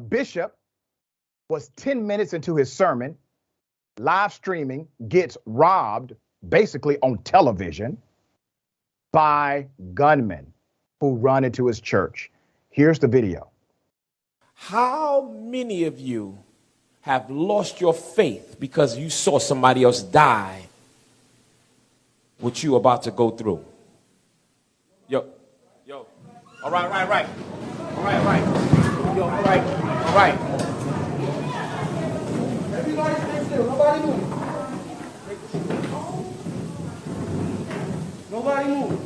A bishop was 10 minutes into his sermon, live streaming, gets robbed basically on television by gunmen who run into his church. Here's the video. How many of you have lost your faith because you saw somebody else die what you about to go through? Yo. All right. All right. Yo, all right. Everybody stay still. Nobody move. Nobody move.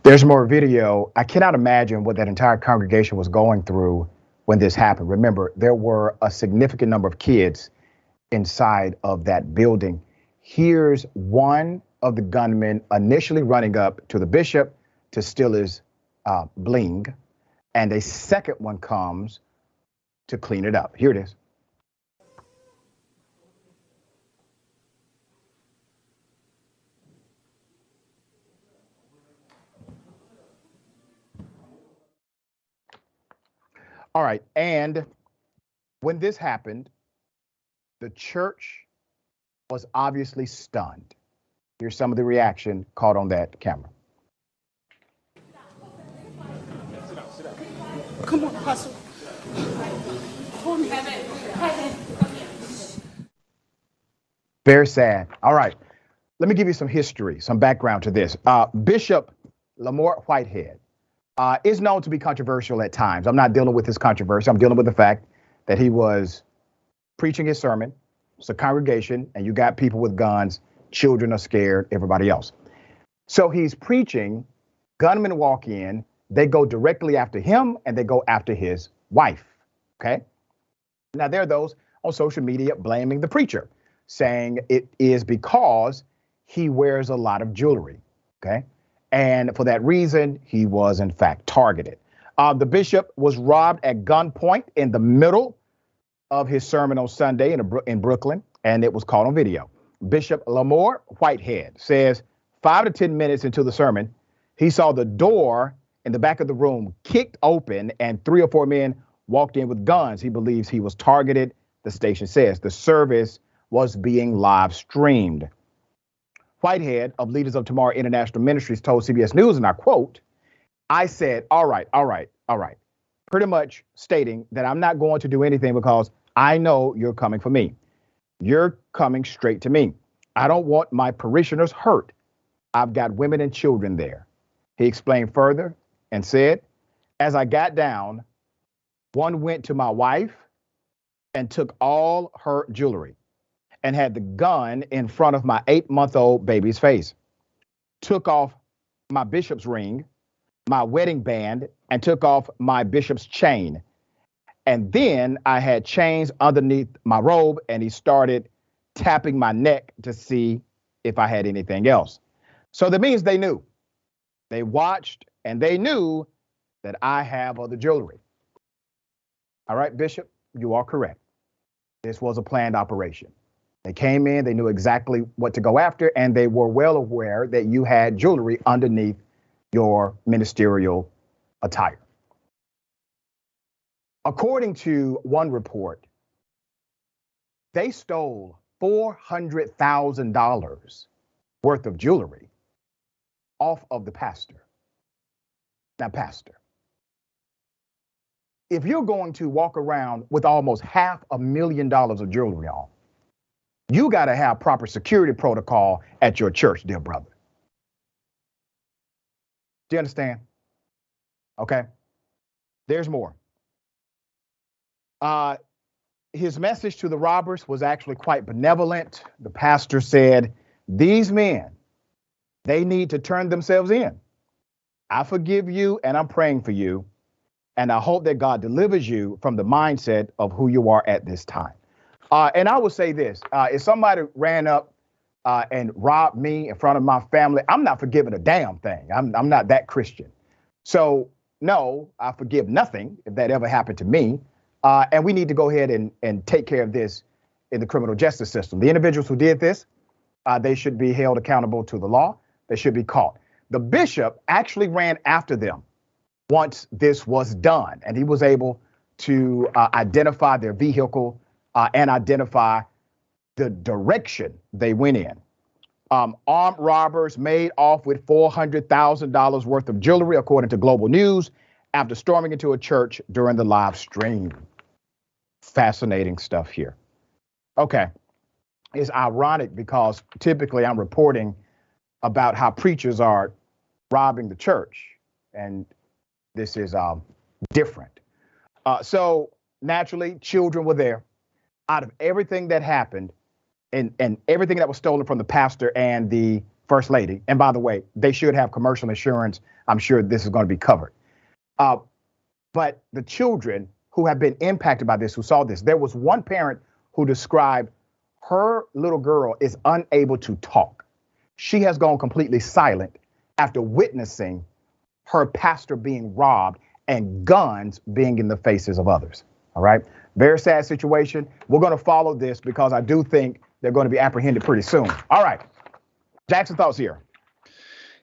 There's more video. I cannot imagine what that entire congregation was going through when this happened. Remember, there were a significant number of kids inside of that building. Here's one of the gunmen initially running up to the bishop to steal his bling, and a second one comes to clean it up. Here it is. All right, and when this happened, the church was obviously stunned. Here's some of the reaction caught on that camera. Come on, hustle. Very sad. All right, let me give you some history, some background to this. Bishop Lamort Whitehead is known to be controversial at times. I'm not dealing with his controversy. I'm dealing with the fact that he was preaching his sermon. It's a congregation, and you got people with guns. Children are scared, everybody else. So he's preaching, gunmen walk in, they go directly after him, and they go after his wife, okay? Now, there are those on social media blaming the preacher, saying it is because he wears a lot of jewelry, okay? And for that reason, he was in fact targeted. The bishop was robbed at gunpoint in the middle of his sermon on Sunday in Brooklyn, and it was caught on video. Bishop Lamort Whitehead says 5 to 10 minutes into the sermon, he saw the door in the back of the room kicked open and 3 or 4 men walked in with guns. He believes he was targeted. The station says the service was being live streamed. Whitehead of Leaders of Tomorrow International Ministries told CBS News, and I quote, "I said, all right. Pretty much stating that I'm not going to do anything because I know you're coming for me. You're coming straight to me. I don't want my parishioners hurt. I've got women and children there." He explained further and said, "As I got down, one went to my wife and took all her jewelry and had the gun in front of my 8-month-old baby's face, took off my bishop's ring, my wedding band, and took off my bishop's chain. And then I had chains underneath my robe, and he started tapping my neck to see if I had anything else." So that means they knew. They watched and they knew that I have other jewelry. All right, Bishop, you are correct. This was a planned operation. They came in, they knew exactly what to go after, and they were well aware that you had jewelry underneath your ministerial attire. According to one report, they stole $400,000 worth of jewelry off of the pastor. Now, pastor, if you're going to walk around with almost $500,000 of jewelry on, you got to have proper security protocol at your church, dear brother. Do you understand? Okay. There's more. His message to the robbers was actually quite benevolent. The pastor said, "These men, they need to turn themselves in. I forgive you and I'm praying for you. And I hope that God delivers you from the mindset of who you are at this time." And I will say this, if somebody ran up and robbed me in front of my family, I'm not forgiving a damn thing. I'm not that Christian. So no, I forgive nothing if that ever happened to me. And we need to go ahead and take care of this in the criminal justice system. The individuals who did this, they should be held accountable to the law. They should be caught. The bishop actually ran after them once this was done, and he was able to identify their vehicle and identify the direction they went in. Armed robbers made off with $400,000 worth of jewelry, according to Global News, after storming into a church during the live stream. Fascinating stuff here. Okay. It's ironic because typically I'm reporting about how preachers are robbing the church, and this is different. So naturally, children were there. Out of everything that happened, and everything that was stolen from the pastor and the first lady, and by the way, they should have commercial insurance. I'm sure this is going to be covered. But the children who have been impacted by this, who saw this, there was one parent who described her little girl is unable to talk. She has gone completely silent after witnessing her pastor being robbed and guns being in the faces of others. All right. Very sad situation. We're going to follow this because I do think they're going to be apprehended pretty soon. All right. Jackson, thoughts here.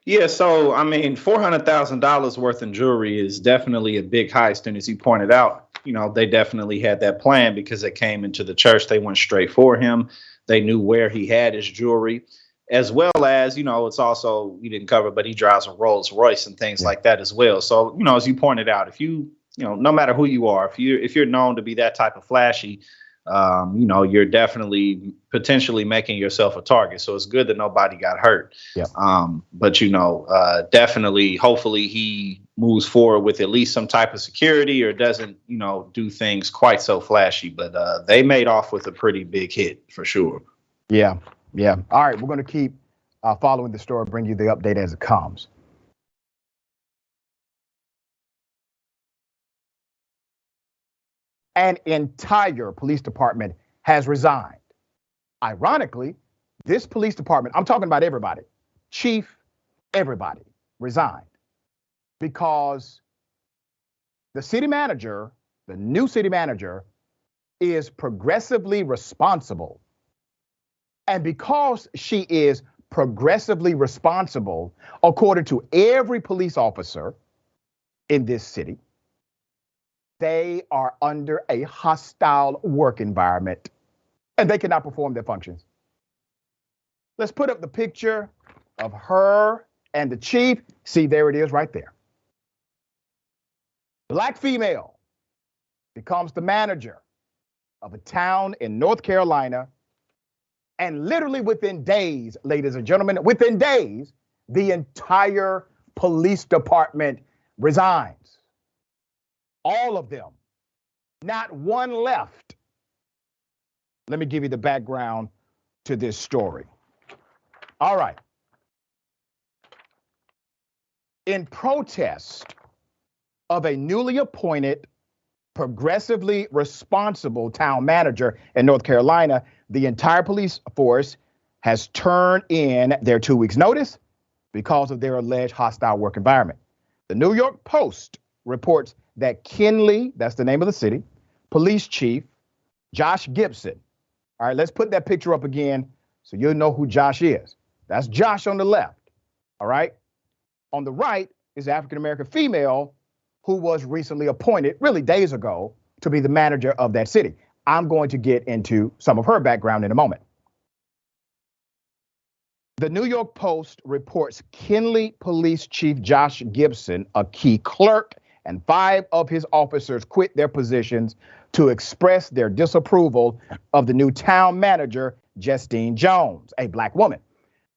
Yeah, so, I mean, $400,000 worth in jewelry is definitely a big heist. And as you pointed out, you know, they definitely had that plan because they came into the church. They went straight for him. They knew where he had his jewelry, as well as, you know, it's also, you didn't cover, but he drives a Rolls Royce and things like that as well. So, you know, as you pointed out, if you know, no matter who you are, if you're known to be that type of flashy, you know, you're definitely potentially making yourself a target. So it's good that nobody got hurt. Yeah. But, you know, definitely, hopefully he moves forward with at least some type of security or doesn't, you know, do things quite so flashy. But they made off with a pretty big hit for sure. Yeah. Yeah. All right. We're going to keep following the story, bring you the update as it comes. An entire police department has resigned. Ironically, this police department, I'm talking about everybody, chief, everybody resigned because the city manager, the new city manager, is progressively responsible. And because she is progressively responsible, according to every police officer in this city, they are under a hostile work environment and they cannot perform their functions. Let's put up the picture of her and the chief. See, there it is right there. Black female becomes the manager of a town in North Carolina. And literally within days, ladies and gentlemen, within days, the entire police department resigns. All of them, not one left. Let me give you the background to this story. All right. In protest of a newly appointed, progressively responsible town manager in North Carolina, the entire police force has turned in their 2 weeks notice because of their alleged hostile work environment. The New York Post reports that Kinley, that's the name of the city, police chief, Josh Gibson. All right, let's put that picture up again so you'll know who Josh is. That's Josh on the left. All right. On the right is the African-American female who was recently appointed, really days ago, to be the manager of that city. I'm going to get into some of her background in a moment. The New York Post reports Kinley Police Chief Josh Gibson, a key clerk, and 5 of his officers quit their positions to express their disapproval of the new town manager, Justine Jones, a black woman.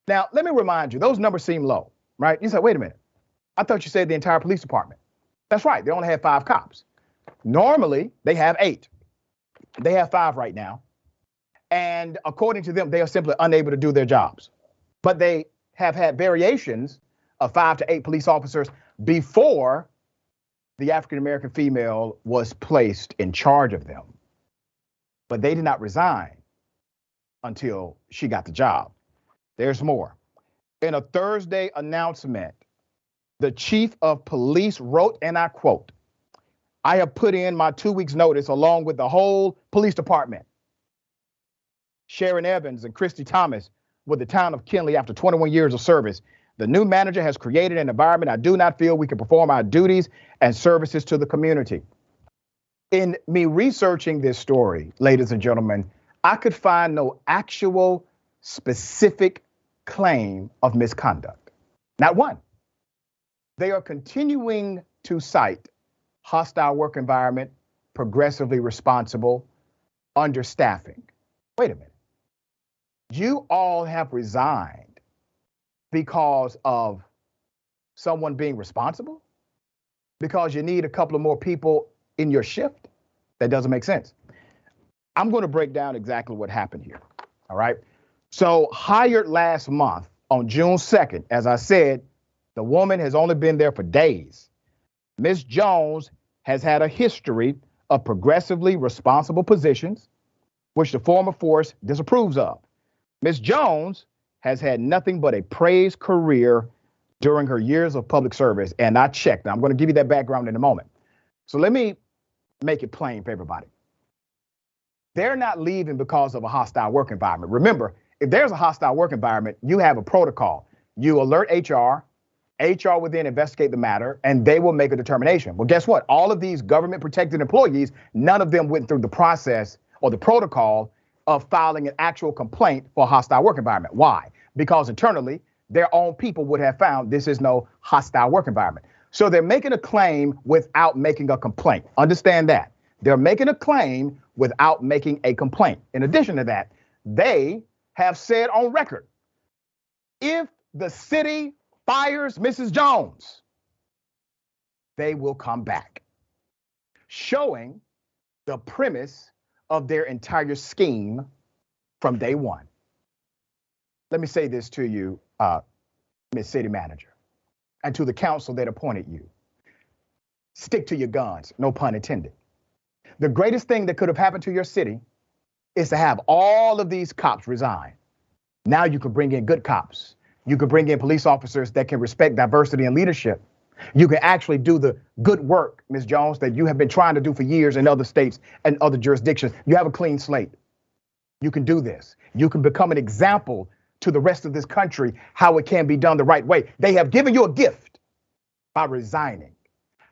Now, let me remind you, those numbers seem low, right? You say, wait a minute. I thought you said the entire police department. That's right. They only have 5 cops. Normally, they have 8. They have 5 right now. And according to them, they are simply unable to do their jobs. But they have had variations of 5 to 8 police officers before the African-American female was placed in charge of them. But they did not resign until she got the job. There's more. In a Thursday announcement, the chief of police wrote, and I quote, "I have put in my 2 weeks notice along with the whole police department. Sharon Evans and Ginni Thomas with the town of Kinley after 21 years of service. The new manager has created an environment I do not feel we can perform our duties and services to the community." In me researching this story, ladies and gentlemen, I could find no actual specific claim of misconduct. Not one. They are continuing to cite hostile work environment, progressively responsible, understaffing. Wait a minute. You all have resigned because of someone being responsible? Because you need a couple of more people in your shift? That doesn't make sense. I'm going to break down exactly what happened here. All right. So, hired last month on June 2nd, as I said, the woman has only been there for days. Ms. Jones has had a history of progressively responsible positions, which the former force disapproves of. Ms. Jones has had nothing but a praised career during her years of public service. And I checked. Now, I'm going to give you that background in a moment. So let me make it plain for everybody. They're not leaving because of a hostile work environment. Remember, if there's a hostile work environment, you have a protocol. You alert HR. HR will then investigate the matter, and they will make a determination. Well, guess what? All of these government protected employees, none of them went through the process or the protocol of filing an actual complaint for a hostile work environment. Why? Because internally, their own people would have found this is no hostile work environment. So they're making a claim without making a complaint. Understand that. They're making a claim without making a complaint. In addition to that, they have said on record, if the city fires Mrs. Jones, they will come back, showing the premise of their entire scheme from day one. Let me say this to you, Ms. City Manager, and to the council that appointed you. Stick to your guns, no pun intended. The greatest thing that could have happened to your city is to have all of these cops resign. Now you can bring in good cops. You can bring in police officers that can respect diversity and leadership. You can actually do the good work, Ms. Jones, that you have been trying to do for years in other states and other jurisdictions. You have a clean slate. You can do this. You can become an example to the rest of this country how it can be done the right way. They have given you a gift by resigning.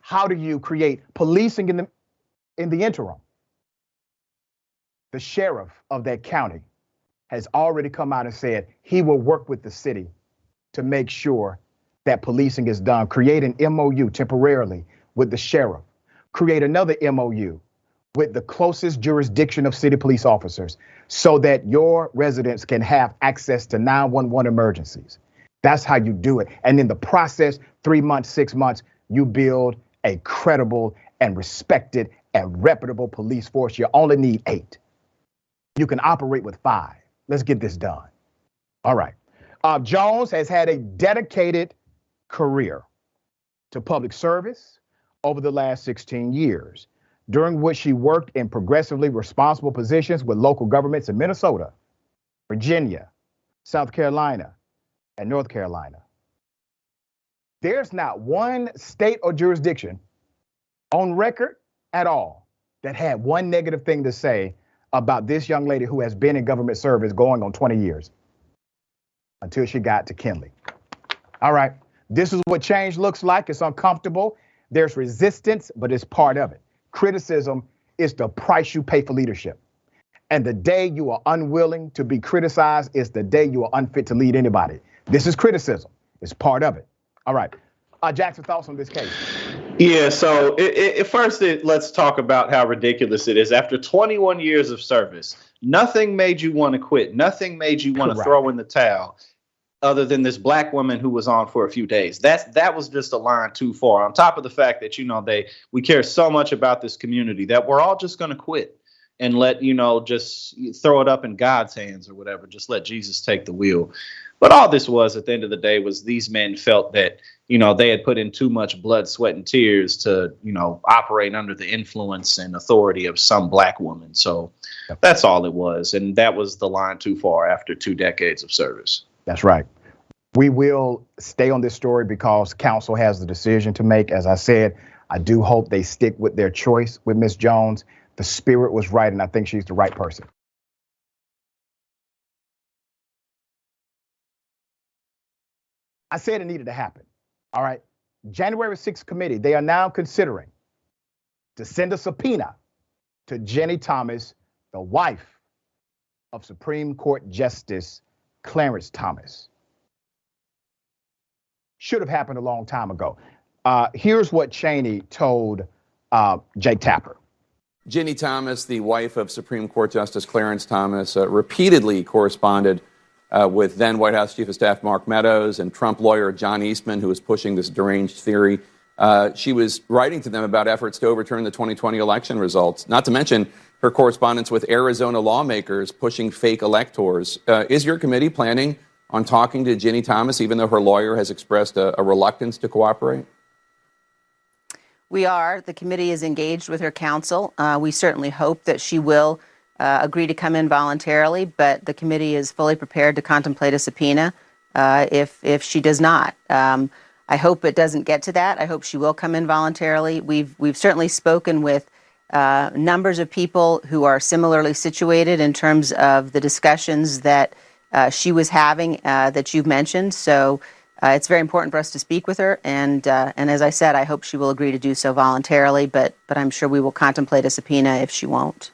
How do you create policing in the interim? The sheriff of that county has already come out and said he will work with the city to make sure that policing is done. Create an MOU temporarily with the sheriff. Create another MOU with the closest jurisdiction of city police officers so that your residents can have access to 911 emergencies. That's how you do it. And in the process, 3 months, 6 months, you build a credible and respected and reputable police force. You only need 8. You can operate with 5. Let's get this done. All right. Jones has had a dedicated career to public service over the last 16 years, during which she worked in progressively responsible positions with local governments in Minnesota, Virginia, South Carolina, and North Carolina. There's not one state or jurisdiction on record at all that had one negative thing to say about this young lady who has been in government service going on 20 years until she got to Kinley. All right. This is what change looks like. It's uncomfortable. There's resistance, but it's part of it. Criticism is the price you pay for leadership. And the day you are unwilling to be criticized is the day you are unfit to lead anybody. This is criticism. It's part of it. All right. Jackson, thoughts on this case? Yeah, so let's talk about how ridiculous it is. After 21 years of service, nothing made you want to quit. Nothing made you want to throw in the towel other than this black woman who was on for a few days. That was just a line too far. On top of the fact that, we care so much about this community that we're all just going to quit and let, just throw it up in God's hands or whatever. Just let Jesus take the wheel. But all this was at the end of the day was these men felt that, they had put in too much blood, sweat, and tears to, operate under the influence and authority of some black woman. So that's all it was. And that was the line too far after 2 decades of service. That's right. We will stay on this story because council has the decision to make. As I said, I do hope they stick with their choice with Ms. Jones. The spirit was right, and I think she's the right person. I said it needed to happen. All right. January 6th committee, they are now considering to send a subpoena to Ginni Thomas, the wife of Supreme Court Justice Clarence Thomas. Should have happened a long time ago. Here's what Cheney told Jake Tapper. Ginni Thomas, the wife of Supreme Court Justice Clarence Thomas, repeatedly corresponded with then White House Chief of Staff Mark Meadows and Trump lawyer John Eastman, who was pushing this deranged theory. She was writing to them about efforts to overturn the 2020 election results, not to mention her correspondence with Arizona lawmakers pushing fake electors. Is your committee planning on talking to Ginni Thomas, even though her lawyer has expressed a reluctance to cooperate? We are. The committee is engaged with her counsel. We certainly hope that she will agree to come in voluntarily, but the committee is fully prepared to contemplate a subpoena if she does not. I hope it doesn't get to that. I hope she will come in voluntarily. We've certainly spoken with numbers of people who are similarly situated in terms of the discussions that she was having that you've mentioned. So it's very important for us to speak with her. And as I said, I hope she will agree to do so voluntarily, but I'm sure we will contemplate a subpoena if she won't.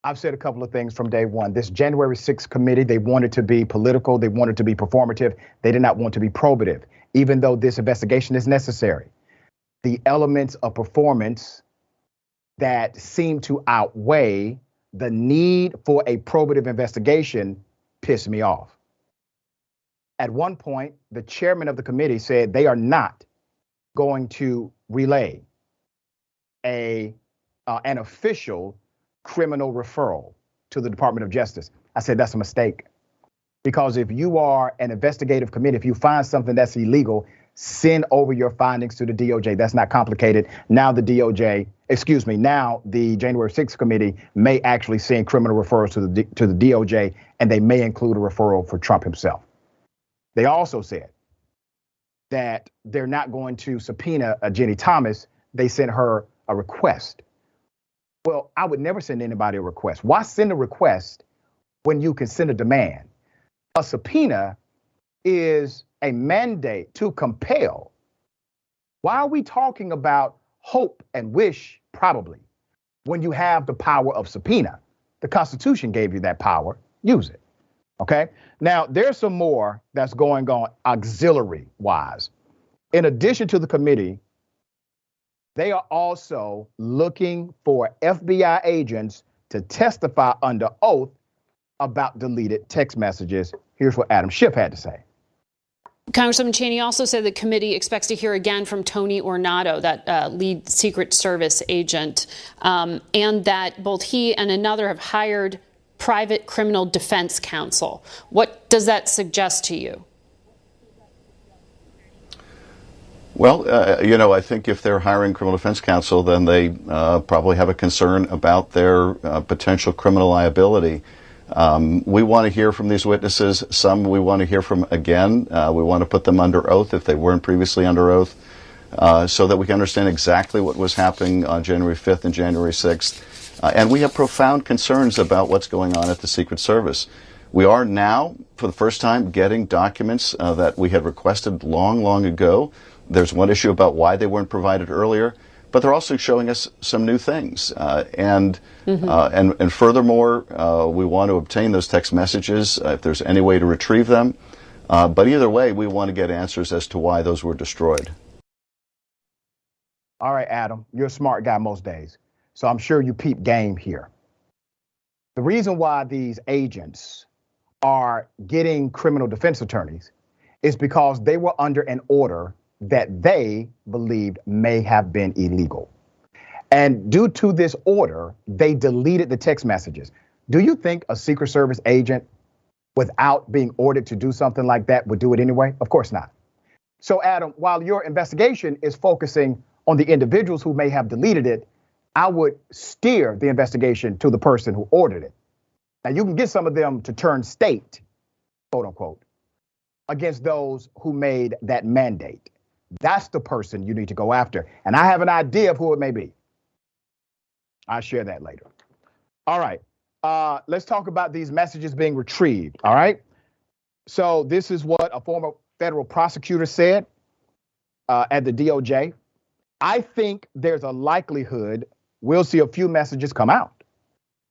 I've said a couple of things from day one. This January 6th committee, they wanted to be political. They wanted to be performative. They did not want to be probative, even though this investigation is necessary. The elements of performance that seem to outweigh the need for a probative investigation piss me off. At one point, the chairman of the committee said they are not going to relay an official criminal referral to the Department of Justice. I said that's a mistake, because if you are an investigative committee, if you find something that's illegal, send over your findings to the DOJ. That's not complicated. Now the January 6th committee may actually send criminal referrals to the DOJ, and they may include a referral for Trump himself. They also said that they're not going to subpoena Ginni Thomas. They sent her a request. Well, I would never send anybody a request. Why send a request when you can send a demand? A subpoena is a mandate to compel. Why are we talking about hope and wish, probably, when you have the power of subpoena? The Constitution gave you that power. Use it. Okay? Now, there's some more that's going on auxiliary-wise. In addition to the committee, they are also looking for FBI agents to testify under oath about deleted text messages. Here's what Adam Schiff had to say. Congresswoman Cheney also said the committee expects to hear again from Tony Ornato, that lead Secret Service agent, and that both he and another have hired private criminal defense counsel. What does that suggest to you? Well, I think if they're hiring criminal defense counsel, then they probably have a concern about their potential criminal liability. We want to hear from these witnesses. Some we want to hear from again. We want to put them under oath if they weren't previously under oath, so that we can understand exactly what was happening on January 5th and January 6th. And we have profound concerns about what's going on at the Secret Service. We are now, for the first time, getting documents that we had requested long ago. There's one issue about why they weren't provided earlier, but they're also showing us some new things. And furthermore, we want to obtain those text messages if there's any way to retrieve them. But either way, we want to get answers as to why those were destroyed. All right, Adam, you're a smart guy most days, so I'm sure you peep game here. The reason why these agents are getting criminal defense attorneys is because they were under an order that they believed may have been illegal. And due to this order, they deleted the text messages. Do you think a Secret Service agent, without being ordered to do something like that, would do it anyway? Of course not. So, Adam, while your investigation is focusing on the individuals who may have deleted it, I would steer the investigation to the person who ordered it. Now, you can get some of them to turn state, quote unquote, against those who made that mandate. That's the person you need to go after. And I have an idea of who it may be. I'll share that later. All right. Let's talk about these messages being retrieved. All right. So this is what a former federal prosecutor said at the DOJ. I think there's a likelihood we'll see a few messages come out.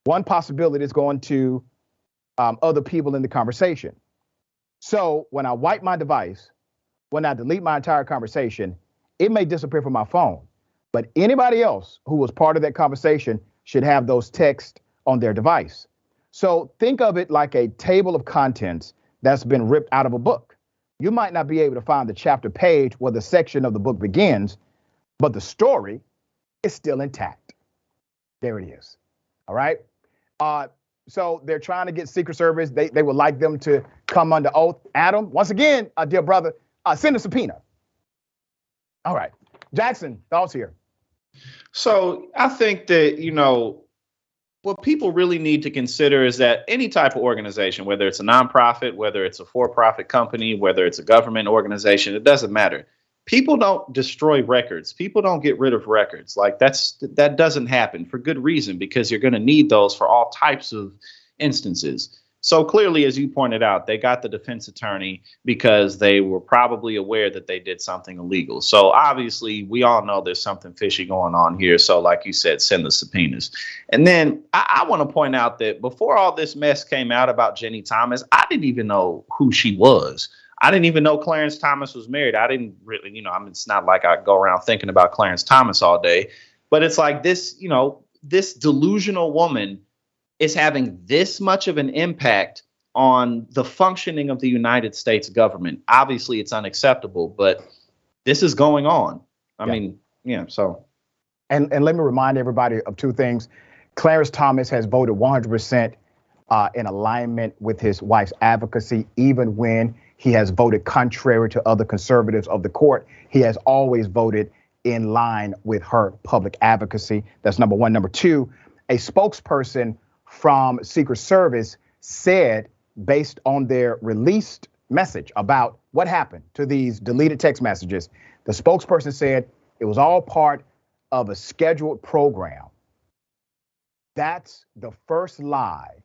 One possibility is going to other people in the conversation. So when I wipe my device, when I delete my entire conversation, it may disappear from my phone. But anybody else who was part of that conversation should have those texts on their device. So think of it like a table of contents that's been ripped out of a book. You might not be able to find the chapter page where the section of the book begins, but the story is still intact. There it is. All right. So they're trying to get Secret Service. They would like them to come under oath. Adam, once again, dear brother, send a subpoena. All right. Jackson, thoughts here? So I think that, what people really need to consider is that any type of organization, whether it's a nonprofit, whether it's a for-profit company, whether it's a government organization, it doesn't matter. People don't destroy records. People don't get rid of records. Like that doesn't happen for good reason, because you're going to need those for all types of instances. So clearly, as you pointed out, they got the defense attorney because they were probably aware that they did something illegal. So obviously, we all know there's something fishy going on here. So like you said, send the subpoenas. And then I want to point out that before all this mess came out about Ginni Thomas, I didn't even know who she was. I didn't even know Clarence Thomas was married. I didn't really, it's not like I go around thinking about Clarence Thomas all day. But it's like this, this delusional woman is having this much of an impact on the functioning of the United States government. Obviously, it's unacceptable, but this is going on. I mean, so. And let me remind everybody of two things. Clarence Thomas has voted 100% in alignment with his wife's advocacy, even when he has voted contrary to other conservatives of the court. He has always voted in line with her public advocacy. That's number one. Number two, a spokesperson from Secret Service said, based on their released message about what happened to these deleted text messages, the spokesperson said it was all part of a scheduled program. That's the first lie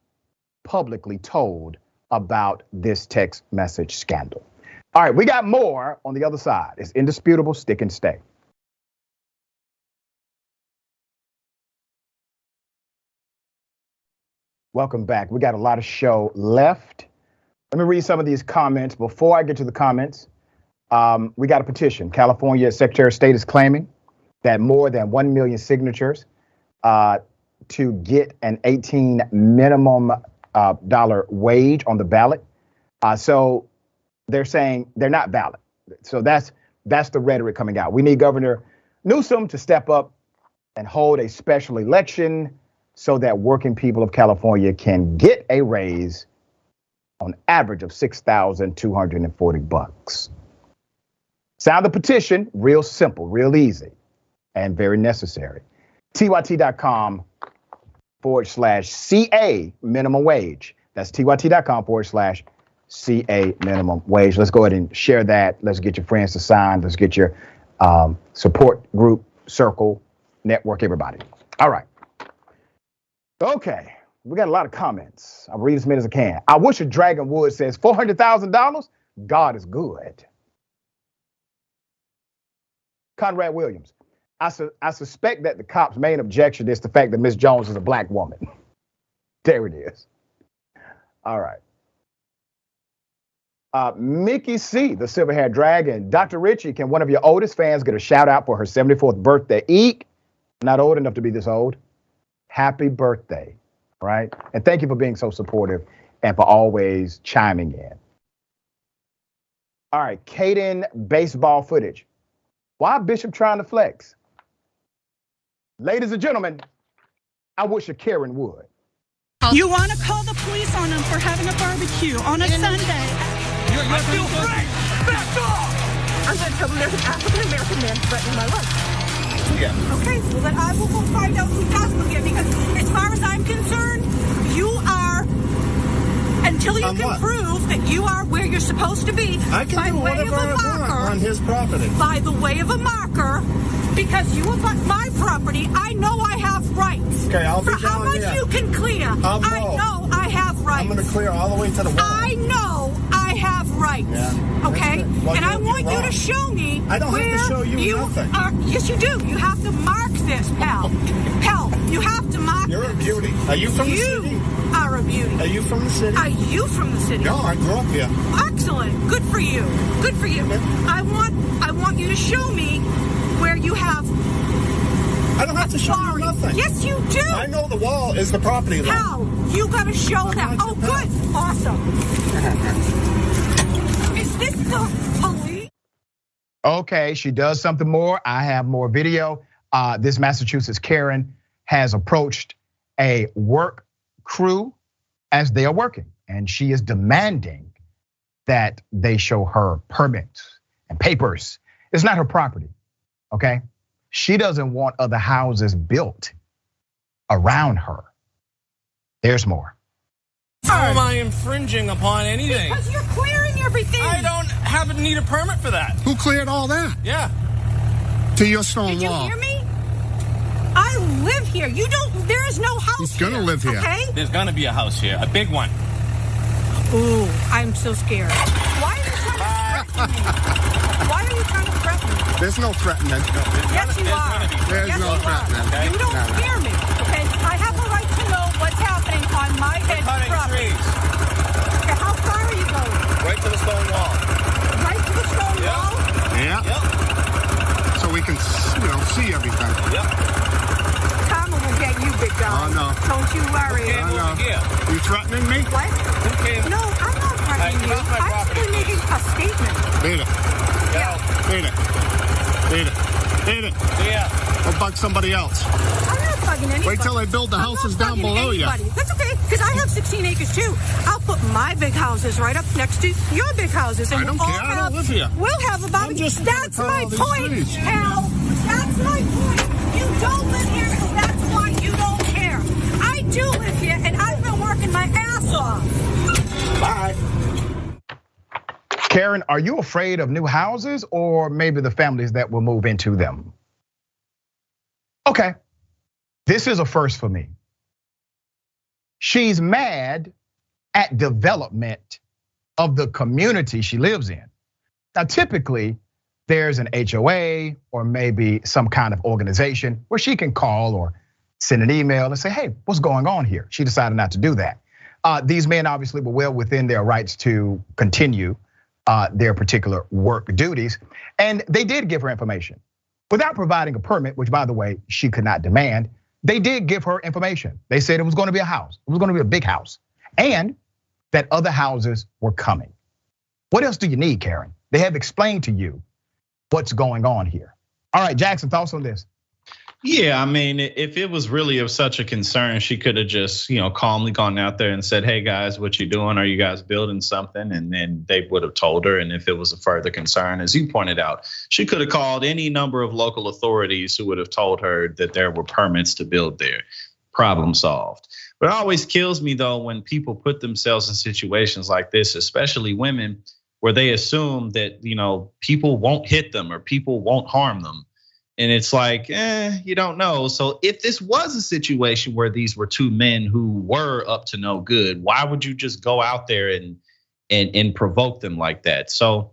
publicly told about this text message scandal. All right, we got more on the other side. It's Indisputable, stick and stay. Welcome back. We got a lot of show left. Let me read some of these comments. Before I get to the comments, we got a petition. California Secretary of State is claiming that more than 1 million signatures to get an $18 minimum dollar wage on the ballot. So they're saying they're not valid. So that's the rhetoric coming out. We need Governor Newsom to step up and hold a special election so that working people of California can get a raise on average of $6,240. Sign the petition, real simple, real easy, and very necessary. TYT.com/CA minimum wage. That's TYT.com/CA minimum wage. Let's go ahead and share that. Let's get your friends to sign. Let's get your support group, circle, network, everybody. All right. Okay, we got a lot of comments. I'll read as many as I can. I wish a Dragon Wood says $400,000. God is good. Conrad Williams. I suspect that the cops' main objection is the fact that Miss Jones is a black woman. There it is. All right. Mickey C., the silver-haired dragon. Dr. Richey, can one of your oldest fans get a shout out for her 74th birthday? Eek. Not old enough to be this old. Happy birthday, right? And thank you for being so supportive and for always chiming in. All right, Caden baseball footage. Why Bishop trying to flex? Ladies and gentlemen, I wish a Karen would. You want to call the police on them for having a barbecue on a Sunday? I feel great! Back off! I'm going to tell them there's an African-American man threatening my life. Yeah. Okay, well then I will go find out who does look at, because as far as I'm concerned, you are, until you can prove that you are where you're supposed to be, I can by do way whatever of a I want marker, on his property. by the way of a marker, because you have my property, I know I have rights. Okay, I'll be For how down much here. you can clear, I know I have rights. I'm going to clear all the way to the wall. I know I have right. Yeah. Okay? Well, and I you're want you wrong. to show me I don't have to show you nothing. Yes, you do. You have to mark this, pal. Pal, you have to mark You're this. a beauty. Are you from the city? You are a beauty. Are you from the city? Are you from the city? No, I grew up here. Excellent. Good for you. Good for you. I want you to show me where you have. I don't have to show you nothing. Yes, you do. I know the wall is the property line. How? You got to show that. Oh, good. Awesome. Is this the police? Okay, she does something more. I have more video. This Massachusetts Karen has approached a work crew as they are working, and she is demanding that they show her permits and papers. It's not her property, okay? She doesn't want other houses built around her. There's more. How am I infringing upon anything? Because you're clearing everything. I don't need a permit for that. Who cleared all that? Yeah. To your stone Did you wall. hear me? I live here. You don't. There is no house. He's gonna live here. Okay. There's gonna be a house here, a big one. Ooh, I'm so scared. Why are you trying to threaten me? Why are you trying to threaten me? There's no threatening. Yes, you are. There's Yes, no you threatening. are. You don't scare me. Okay. I have a right to know what's happening on my head Cutting property. trees. Okay, how far are you going? Right to the stone wall. Right to the stone wall? Yeah. Yep. So we can, see everything. Yep. Karma will get you, big guy. Oh, no. Don't you worry. Came over here. You threatening me? What? Who came? No, I'm not threatening you. Get off my I'm property, simply making a statement. Beat it. Yeah. Beat it. Beat it. Beat it. Yeah. Or bug somebody else. I'm not bugging anybody. Wait till they build the I'm houses not down bugging below you. anybody. That's okay, because I have 16 acres too. I'll put my big houses right up next to your big houses. And I don't we'll care. all I don't have, live here. We'll have a barbecue. just That's gonna my cut all these point, trees. Al. That's my point. You don't live here, so that's why you don't care. I do live here, and I've been working my ass off. Bye. Karen, are you afraid of new houses or maybe the families that will move into them? Okay, this is a first for me. She's mad at development of the community she lives in. Now, typically, there's an HOA or maybe some kind of organization where she can call or send an email and say, hey, what's going on here? She decided not to do that. These men obviously were well within their rights to continue their particular work duties. And they did give her information. Without providing a permit, which by the way, she could not demand, they did give her information. They said it was gonna be a house. It was gonna be a big house. And that other houses were coming. What else do you need, Karen? They have explained to you what's going on here. All right, Jackson, thoughts on this? Yeah, I mean, if it was really of such a concern, she could have just, calmly gone out there and said, hey guys, what you doing? Are you guys building something? And then they would have told her. And if it was a further concern, as you pointed out, she could have called any number of local authorities who would have told her that there were permits to build there. Problem solved. But it always kills me though when people put themselves in situations like this, especially women, where they assume that, people won't hit them or people won't harm them. And it's like, you don't know. So if this was a situation where these were two men who were up to no good, why would you just go out there and provoke them like that? So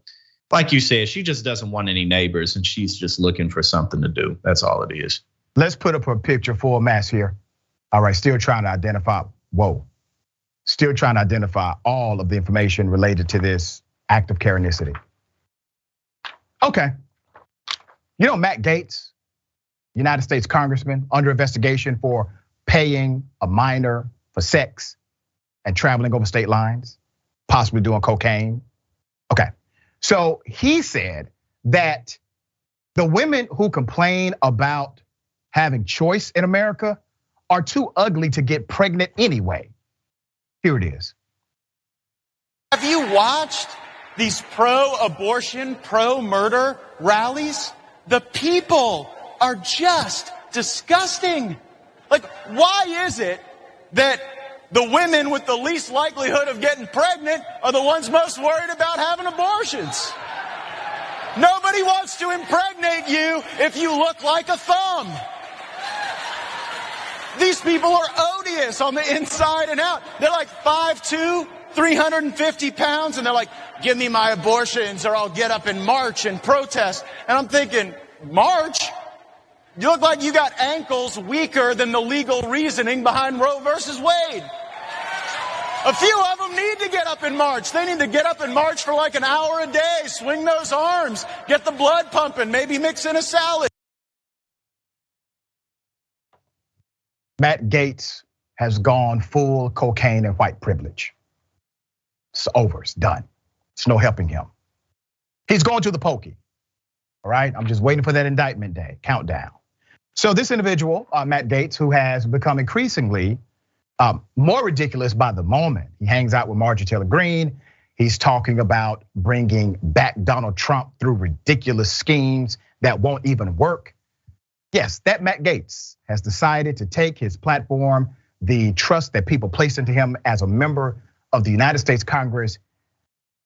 like you said, she just doesn't want any neighbors and she's just looking for something to do. That's all it is. Let's put up a picture full mass here. All right, still trying to identify, still trying to identify all of the information related to this act of Karenicity. Okay. Matt Gaetz, United States Congressman, under investigation for paying a minor for sex and traveling over state lines, possibly doing cocaine. Okay, so he said that the women who complain about having choice in America are too ugly to get pregnant anyway. Here it is. Have you watched these pro-abortion, pro-murder rallies? The people are just disgusting. Like, why is it that the women with the least likelihood of getting pregnant are the ones most worried about having abortions? Nobody wants to impregnate you if you look like a thumb. These people are odious on the inside and out. They're like 5'2", 350 pounds, and they're like, give me my abortions or I'll get up and march and protest. And I'm thinking, march? You look like you got ankles weaker than the legal reasoning behind Roe versus Wade. A few of them need to get up and march. They need to get up and march for like an hour a day, swing those arms, get the blood pumping, maybe mix in a salad. Matt Gaetz has gone full cocaine and white privilege. It's over, it's done. It's no helping him. He's going to the pokey, all right? I'm just waiting for that indictment day, countdown. So this individual, Matt Gaetz, who has become increasingly more ridiculous by the moment. He hangs out with Marjorie Taylor Greene. He's talking about bringing back Donald Trump through ridiculous schemes that won't even work. Yes, that Matt Gaetz has decided to take his platform, the trust that people place into him as a member of the United States Congress,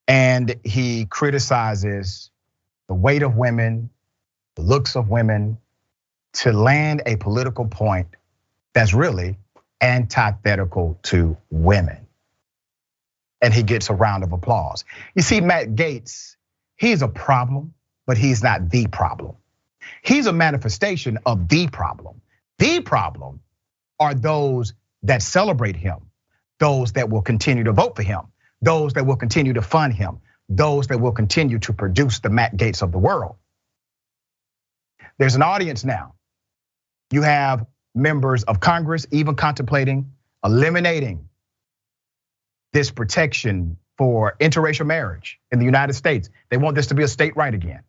and he criticizes the weight of women, the looks of women, to land a political point that's really antithetical to women. And he gets a round of applause. You see, Matt Gaetz, he's a problem, but he's not the problem. He's a manifestation of the problem. The problem are those that celebrate him, those that will continue to vote for him, those that will continue to fund him, those that will continue to produce the Matt Gaetz of the world. There's an audience now. You have members of Congress even contemplating eliminating this protection for interracial marriage in the United States. They want this to be a state right again.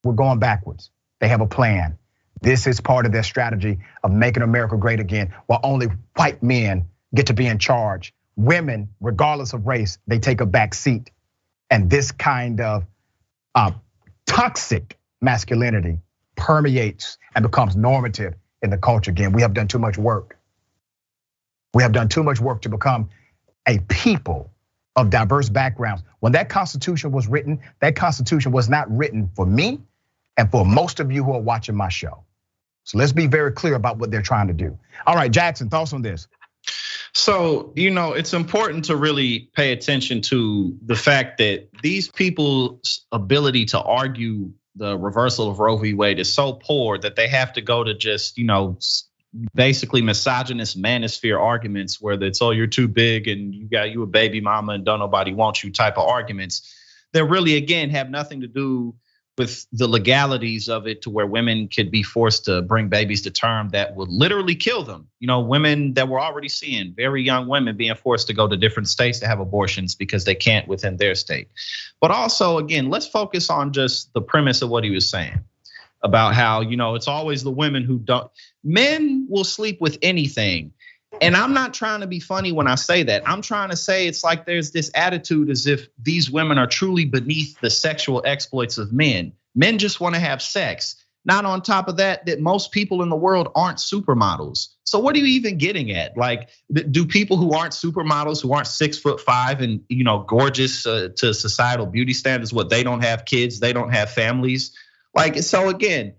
We're going backwards. They have a plan. This is part of their strategy of making America great again, while only white men get to be in charge. Women, regardless of race, they take a back seat. And this kind of toxic masculinity permeates and becomes normative in the culture again. We have done too much work. We have done too much work to become a people of diverse backgrounds. When that Constitution was written, that Constitution was not written for me and for most of you who are watching my show. So let's be very clear about what they're trying to do. All right, Jackson, thoughts on this? So, it's important to really pay attention to the fact that these people's ability to argue the reversal of Roe v. Wade is so poor that they have to go to just, basically misogynist manosphere arguments where it's, oh, you're too big and you a baby mama and don't nobody want you type of arguments that really, again, have nothing to do with the legalities of it, to where women could be forced to bring babies to term that would literally kill them. Women that we're already seeing, very young women being forced to go to different states to have abortions because they can't within their state. But also, again, let's focus on just the premise of what he was saying about how, it's always the women who don't. Men will sleep with anything. And I'm not trying to be funny when I say that. I'm trying to say it's like there's this attitude as if these women are truly beneath the sexual exploits of men. Men just want to have sex. Not on top of that most people in the world aren't supermodels. So what are you even getting at? Like, do people who aren't supermodels, who aren't 6'5" and gorgeous to societal beauty standards, what, they don't have kids, they don't have families? Like, so again,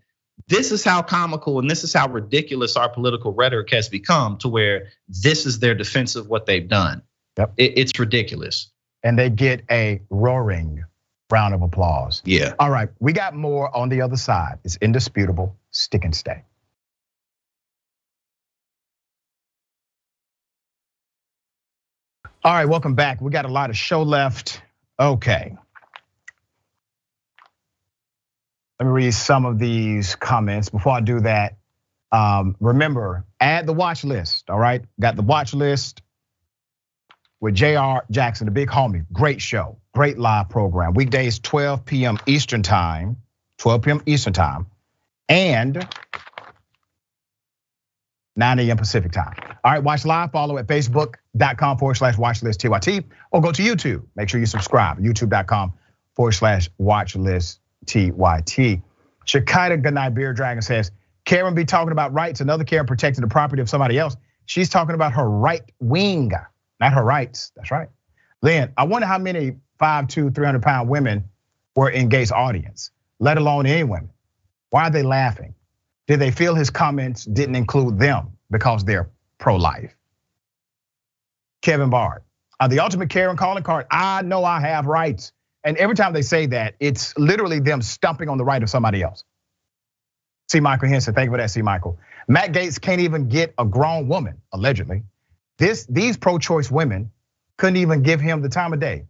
this is how comical and this is how ridiculous our political rhetoric has become, to where this is their defense of what they've done. Yep. It's ridiculous. And they get a roaring round of applause. Yeah. All right, we got more on the other side. It's indisputable. Stick and stay. All right, welcome back. We got a lot of show left. Okay. Let me read some of these comments. Before I do that, remember, add the watch list, all right? Got the watch list with JR Jackson, the big homie. Great show, great live program. Weekdays, 12 p.m. Eastern time, and 9 a.m. Pacific time. All right, watch live, follow at facebook.com/watchlistTYT, or go to YouTube. Make sure you subscribe, youtube.com/watchlistTYT. Shakita Ganai Beer Dragon says, Karen be talking about rights, another Karen protecting the property of somebody else. She's talking about her right wing, not her rights. That's right. Lynn, I wonder how many 5'2", 300-pound women were in Gates' audience, let alone any women. Why are they laughing? Did they feel his comments didn't include them because they're pro-life? Kevin Bard, The ultimate care and calling card, I know I have rights. And every time they say that, it's literally them stumping on the right of somebody else. C. Michael Henson, thank you for that, C. Michael. Matt Gaetz can't even get a grown woman, allegedly. These pro-choice women couldn't even give him the time of day.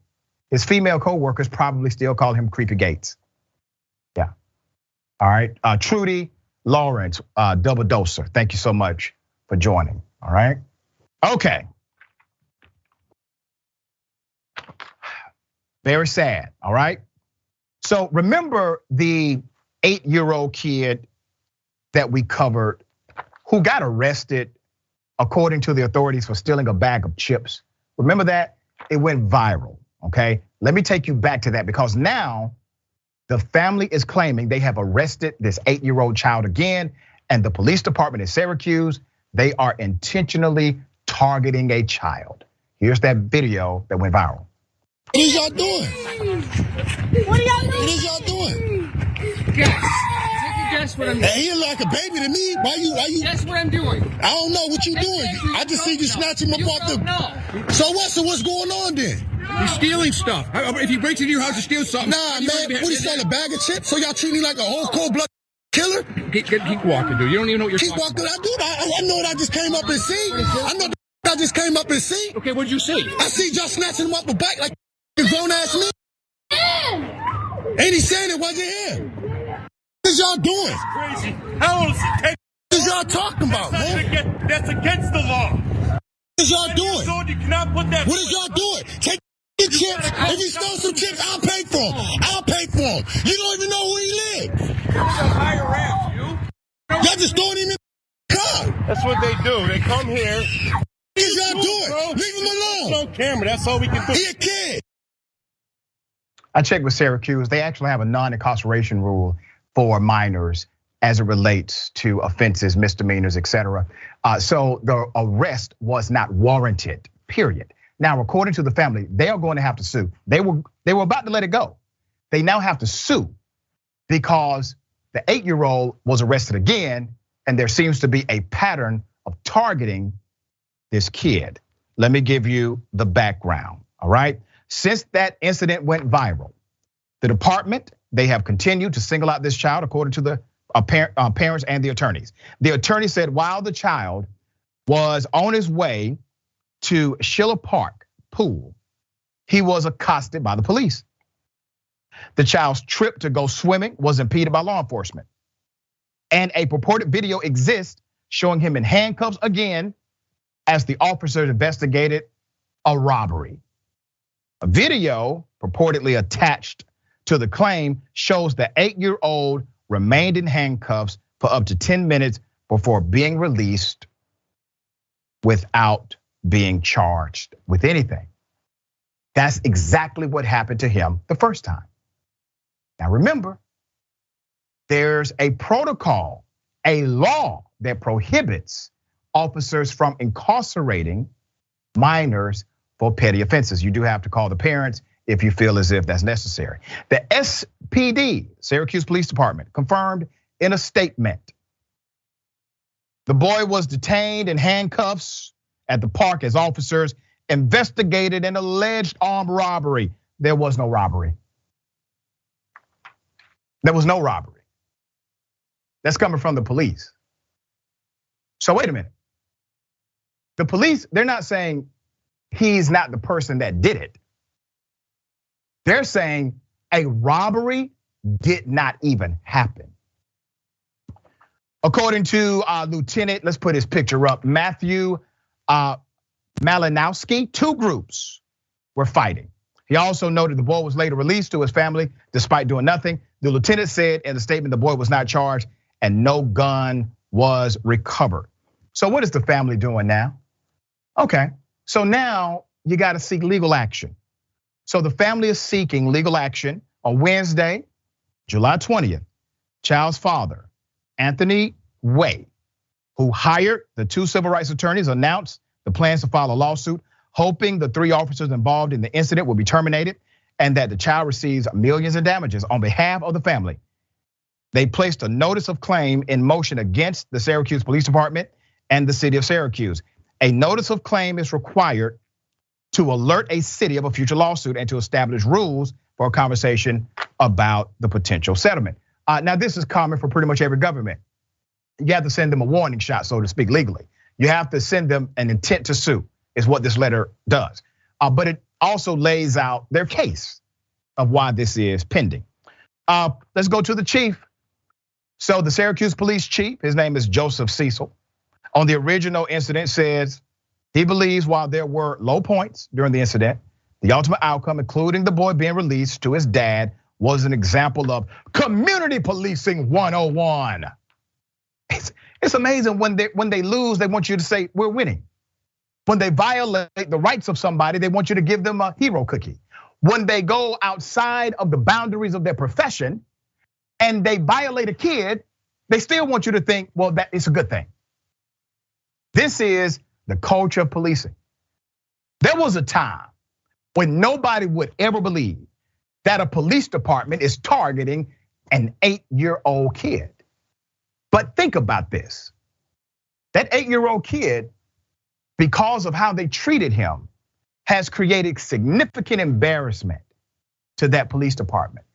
His female co-workers probably still call him Creepy Gaetz. Yeah. All right, Trudy Lawrence, double doser. Thank you so much for joining, all right? Okay. Very sad, all right? So remember the 8-year-old kid that we covered who got arrested, according to the authorities, for stealing a bag of chips? Remember that? It went viral, okay? Let me take you back to that, because now the family is claiming they have arrested this 8-year-old child again, and the police department in Syracuse, they are intentionally targeting a child. Here's that video that went viral. What is y'all doing? What are y'all doing? What is y'all doing? Guess what I'm doing. Hey, he like a baby to me. Why you? Guess what I'm doing. I don't know what you doing. I just see you snatching him up off the. So what? So what's going on then? You're stealing stuff. If he breaks into your house to steal something. Nah, man. What is that? A bag of chips? So y'all treat me like a whole cold-blooded killer? Keep walking, dude. You don't even know what you're Keep walking. I do. I know what I just came up and see. I know I just came up and see. Okay, what'd you see? I see y'all snatching him up a bike like a grown-ass man. Ain't he saying it wasn't him? What is y'all doing? Crazy. How old is he? What is y'all talking about, man? That's against the law. What is y'all doing? You cannot put that. What is y'all doing? Take the chips. If he stole some chips, I'll pay for him. I'll pay for him. You don't even know where he lives. Higher rank, you. Y'all just throwing him in the car. That's what they do. They come here. What is y'all doing? Leave him alone. No camera. That's all we can do. He a kid. I checked with Syracuse. They actually have a non-incarceration rule for minors as it relates to offenses, misdemeanors, etc. So the arrest was not warranted, period. Now, according to the family, they are going to have to sue. They were about to let it go. They now have to sue because the 8-year-old was arrested again, and there seems to be a pattern of targeting this kid. Let me give you the background, all right? Since that incident went viral, the department, they have continued to single out this child according to the parents and the attorneys. The attorney said while the child was on his way to Schiller Park pool, he was accosted by the police. The child's trip to go swimming was impeded by law enforcement. And a purported video exists showing him in handcuffs again as the officers investigated a robbery. A video purportedly attached to the claim shows the 8-year-old remained in handcuffs for up to 10 minutes before being released without being charged with anything. That's exactly what happened to him the first time. Now remember, there's a protocol, a law that prohibits officers from incarcerating minors for petty offenses. You do have to call the parents if you feel as if that's necessary. The SPD, Syracuse Police Department, confirmed in a statement, the boy was detained in handcuffs at the park as officers investigated an alleged armed robbery. There was no robbery. There was no robbery. That's coming from the police. So wait a minute. The police, they're not saying he's not the person that did it. They're saying a robbery did not even happen. According to Lieutenant, let's put his picture up, Matthew Malinowski, 2 groups were fighting. He also noted the boy was later released to his family despite doing nothing. The lieutenant said in the statement the boy was not charged and no gun was recovered. So what is the family doing now? Okay, so now you gotta seek legal action. So the family is seeking legal action on Wednesday, July 20th. Child's father, Anthony Way, who hired the 2 civil rights attorneys, announced the plans to file a lawsuit, hoping the 3 officers involved in the incident will be terminated and that the child receives millions in damages. On behalf of the family, they placed a notice of claim in motion against the Syracuse Police Department and the city of Syracuse. A notice of claim is required to alert a city of a future lawsuit and to establish rules for a conversation about the potential settlement. Now, this is common for pretty much every government. You have to send them a warning shot, so to speak, legally. You have to send them an intent to sue, is what this letter does. But it also lays out their case of why this is pending. Let's go to the chief. So the Syracuse police chief, his name is Joseph Cecil, on the original incident says he believes while there were low points during the incident, the ultimate outcome, including the boy being released to his dad, was an example of community policing 101. It's amazing when they lose, they want you to say we're winning. When they violate the rights of somebody, they want you to give them a hero cookie. When they go outside of the boundaries of their profession and they violate a kid, they still want you to think, well, that is a good thing. This is the culture of policing. There was a time when nobody would ever believe that a police department is targeting an 8-year-old kid. But think about this. That 8-year-old kid, because of how they treated him, has created significant embarrassment to that police department.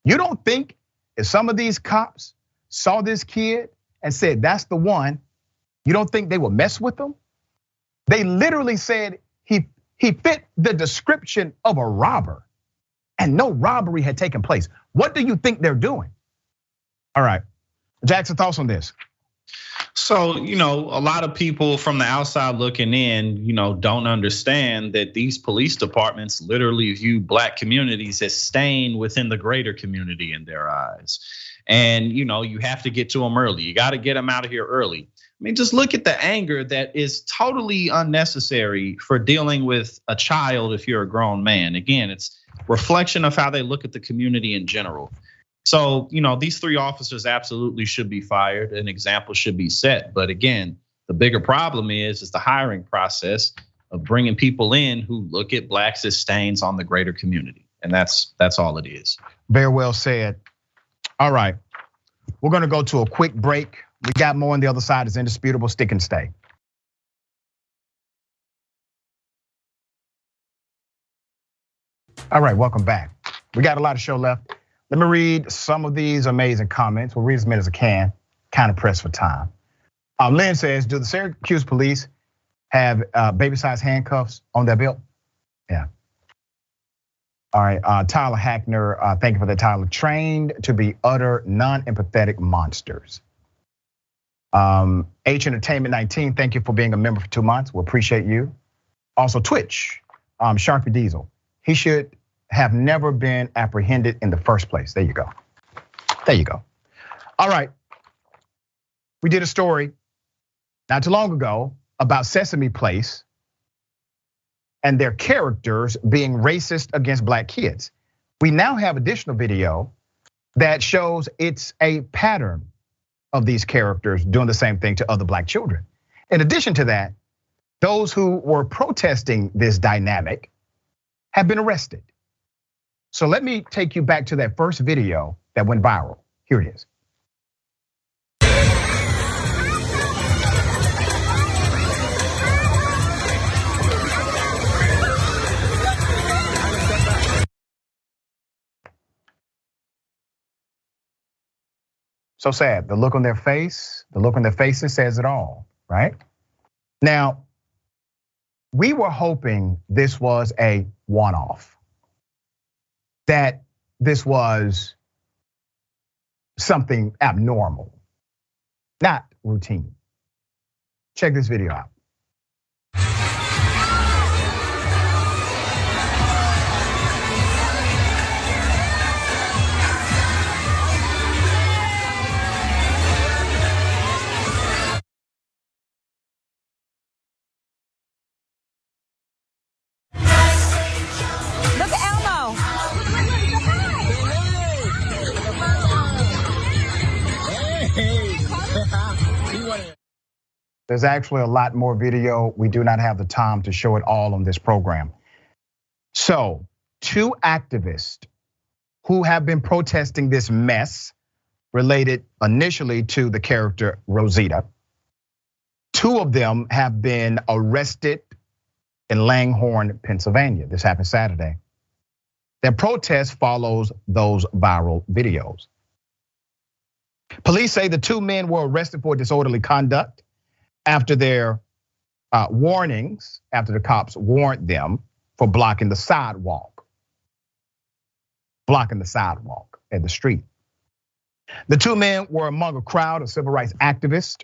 You don't think if some of these cops saw this kid and said, that's the one, you don't think they would mess with him? They literally said he fit the description of a robber and no robbery had taken place. What do you think they're doing? All right, Jackson, thoughts on this? So, a lot of people from the outside looking in, don't understand that these police departments literally view black communities as staying within the greater community in their eyes. And, you have to get to them early. You got to get them out of here early. I mean, just look at the anger that is totally unnecessary for dealing with a child if you're a grown man. Again, it's reflection of how they look at the community in general. So, these 3 officers absolutely should be fired. An example should be set. But again, the bigger problem is the hiring process of bringing people in who look at blacks as stains on the greater community. And that's all it is. Very well said. All right, we're gonna go to a quick break. We got more on the other side. It's Indisputable. Stick and stay. All right, welcome back. We got a lot of show left. Let me read some of these amazing comments. We'll read as many as I can, kind of pressed for time. Lynn says, do the Syracuse police have baby-sized handcuffs on their belt? Yeah. All right, Tyler Hackner, thank you for that, Tyler. Trained to be utter non-empathetic monsters. H Entertainment 19, thank you for being a member for 2 months. We appreciate you. Also Twitch, Sharpie Diesel. He should have never been apprehended in the first place. There you go. There you go. All right. We did a story not too long ago about Sesame Place and their characters being racist against black kids. We now have additional video that shows it's a pattern of these characters doing the same thing to other black children. In addition to that, those who were protesting this dynamic have been arrested. So let me take you back to that first video that went viral. Here it is. So sad. The look on their face, the look on their faces says it all, right? Now, we were hoping this was a one-off, that this was something abnormal, not routine. Check this video out. There's actually a lot more video. We do not have the time to show it all on this program. So 2 activists who have been protesting this mess related initially to the character Rosita. 2 of them have been arrested in Langhorne, Pennsylvania. This happened Saturday. Their protest follows those viral videos. Police say the two men were arrested for disorderly conduct after their warnings, after the cops warned them for blocking the sidewalk at the street. The two men were among a crowd of civil rights activists,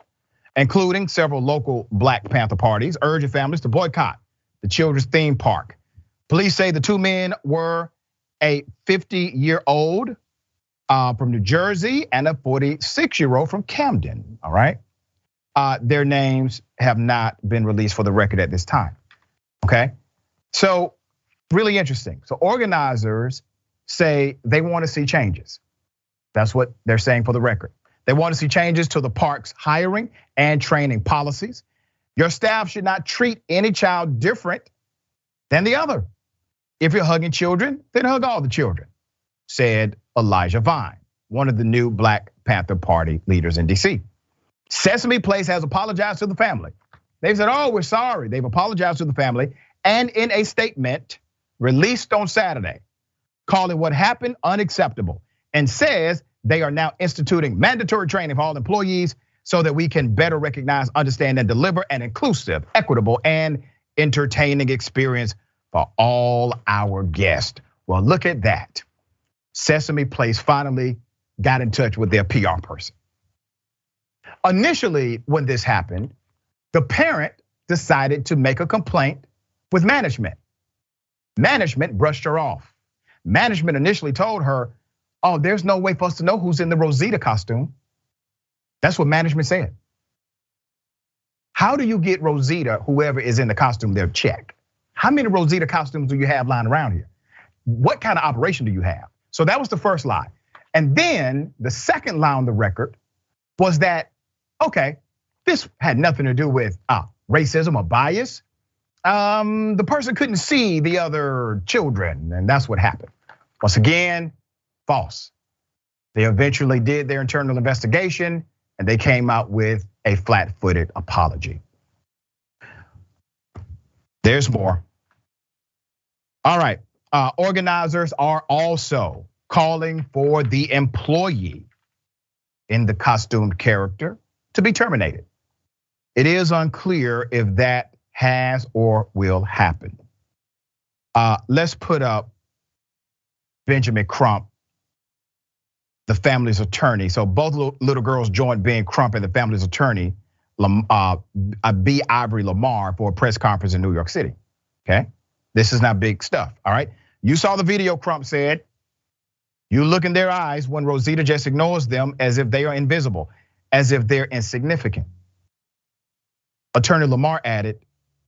including several local Black Panther parties, urging families to boycott the children's theme park. Police say the two men were a 50-year-old from New Jersey and a 46-year-old from Camden, all right? Their names have not been released for the record at this time, okay? So really interesting. So organizers say they want to see changes. That's what they're saying for the record. They want to see changes to the park's hiring and training policies. Your staff should not treat any child different than the other. If you're hugging children, then hug all the children, said Elijah Vine, one of the new Black Panther Party leaders in DC. Sesame Place has apologized to the family. They've said, we're sorry. They've apologized to the family, and in a statement released on Saturday, calling what happened unacceptable, and says they are now instituting mandatory training for all employees so that we can better recognize, understand, and deliver an inclusive, equitable, and entertaining experience for all our guests. Well, look at that. Sesame Place finally got in touch with their PR person. Initially, when this happened, the parent decided to make a complaint with management. Management brushed her off. Management initially told her, there's no way for us to know who's in the Rosita costume. That's what management said. How do you get Rosita, whoever is in the costume there, check? How many Rosita costumes do you have lying around here? What kind of operation do you have? So that was the first lie. And then the second lie on the record was that, this had nothing to do with racism or bias. The person couldn't see the other children, and that's what happened. Once again, false. They eventually did their internal investigation, and they came out with a flat-footed apology. There's more. All right, organizers are also calling for the employee in the costumed character to be terminated. It is unclear if that has or will happen. Let's put up Benjamin Crump, the family's attorney. So both little girls joined Ben Crump and the family's attorney, B. Ivory Lamar, for a press conference in New York City, okay? This is not big stuff, all right? You saw the video, Crump said. You look in their eyes when Rosita just ignores them as if they are invisible, as if they're insignificant. Attorney Lamar added,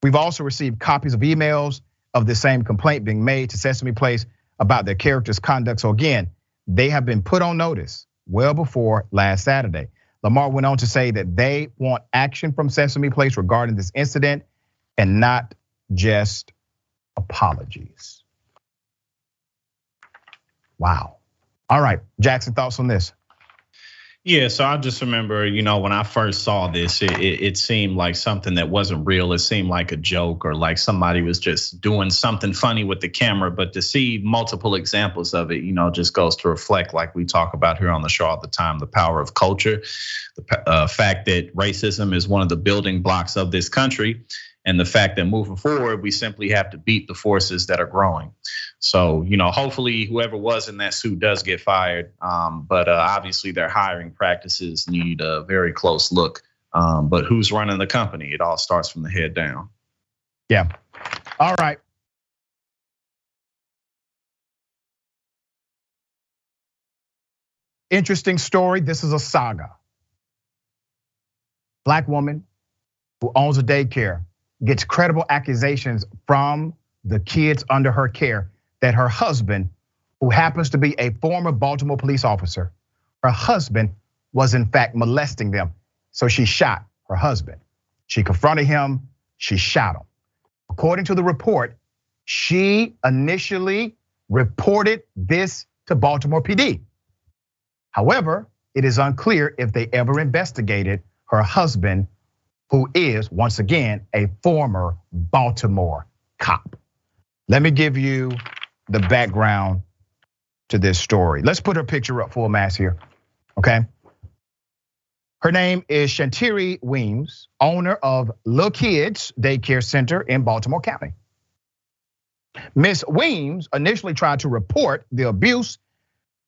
we've also received copies of emails of the same complaint being made to Sesame Place about their characters' conduct. So again, they have been put on notice well before last Saturday. Lamar went on to say that they want action from Sesame Place regarding this incident and not just apologies. Wow. All right, Jackson, thoughts on this? Yeah, so I just remember, when I first saw this, it seemed like something that wasn't real. It seemed like a joke or like somebody was just doing something funny with the camera. But to see multiple examples of it, just goes to reflect, like we talk about here on the show all the time, the power of culture, the fact that racism is one of the building blocks of this country, and the fact that moving forward, we simply have to beat the forces that are growing. So, hopefully whoever was in that suit does get fired. But obviously their hiring practices need a very close look. But who's running the company? It all starts from the head down. Yeah. All right. Interesting story. This is a saga. Black woman who owns a daycare gets credible accusations from the kids under her care that her husband, who happens to be a former Baltimore police officer, her husband was in fact molesting them. So she shot her husband. She confronted him, she shot him. According to the report, she initially reported this to Baltimore PD. However, it is unclear if they ever investigated her husband, who is, once again, a former Baltimore cop. Let me give you the background to this story. Let's put her picture up full mass here, okay? Her name is Shantiri Weems, owner of Little Kids Daycare Center in Baltimore County. Miss Weems initially tried to report the abuse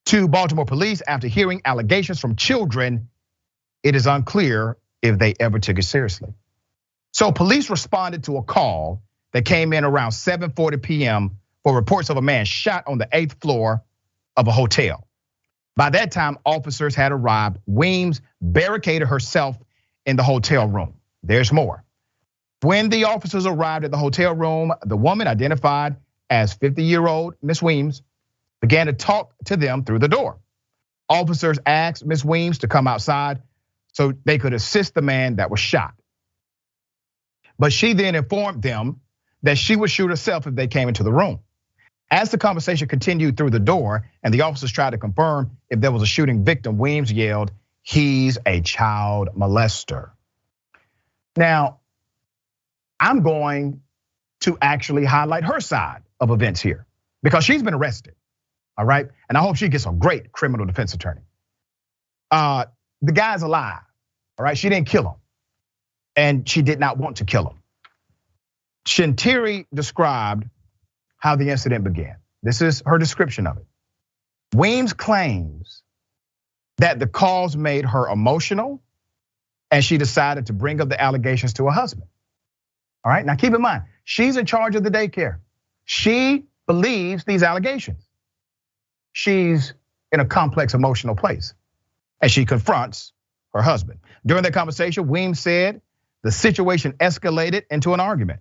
to Baltimore police after hearing allegations from children. It is unclear if they ever took it seriously. So police responded to a call that came in around 7:40 p.m. for reports of a man shot on the 8th floor of a hotel. By that time, officers had arrived. Weems barricaded herself in the hotel room. There's more. When the officers arrived at the hotel room, the woman identified as 50-year-old Miss Weems began to talk to them through the door. Officers asked Miss Weems to come outside so they could assist the man that was shot. But she then informed them that she would shoot herself if they came into the room. As the conversation continued through the door and the officers tried to confirm if there was a shooting victim, Weems yelled, "He's a child molester." Now, I'm going to actually highlight her side of events here because she's been arrested, all right? And I hope she gets a great criminal defense attorney. The guy's alive, all right? She didn't kill him, and she did not want to kill him. Shantiri described how the incident began. This is her description of it. Weems claims that the calls made her emotional and she decided to bring up the allegations to her husband. All right, now keep in mind, she's in charge of the daycare. She believes these allegations. She's in a complex emotional place and she confronts her husband. During that conversation, Weems said the situation escalated into an argument.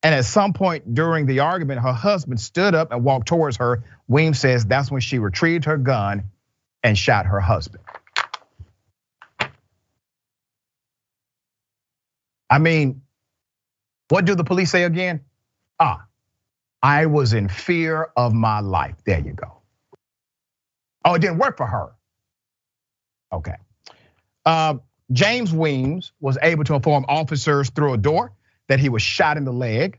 And at some point during the argument, her husband stood up and walked towards her. Weems says that's when she retrieved her gun and shot her husband. I mean, what do the police say again? I was in fear of my life. There you go. Oh, it didn't work for her. Okay. James Weems was able to inform officers through a door that he was shot in the leg.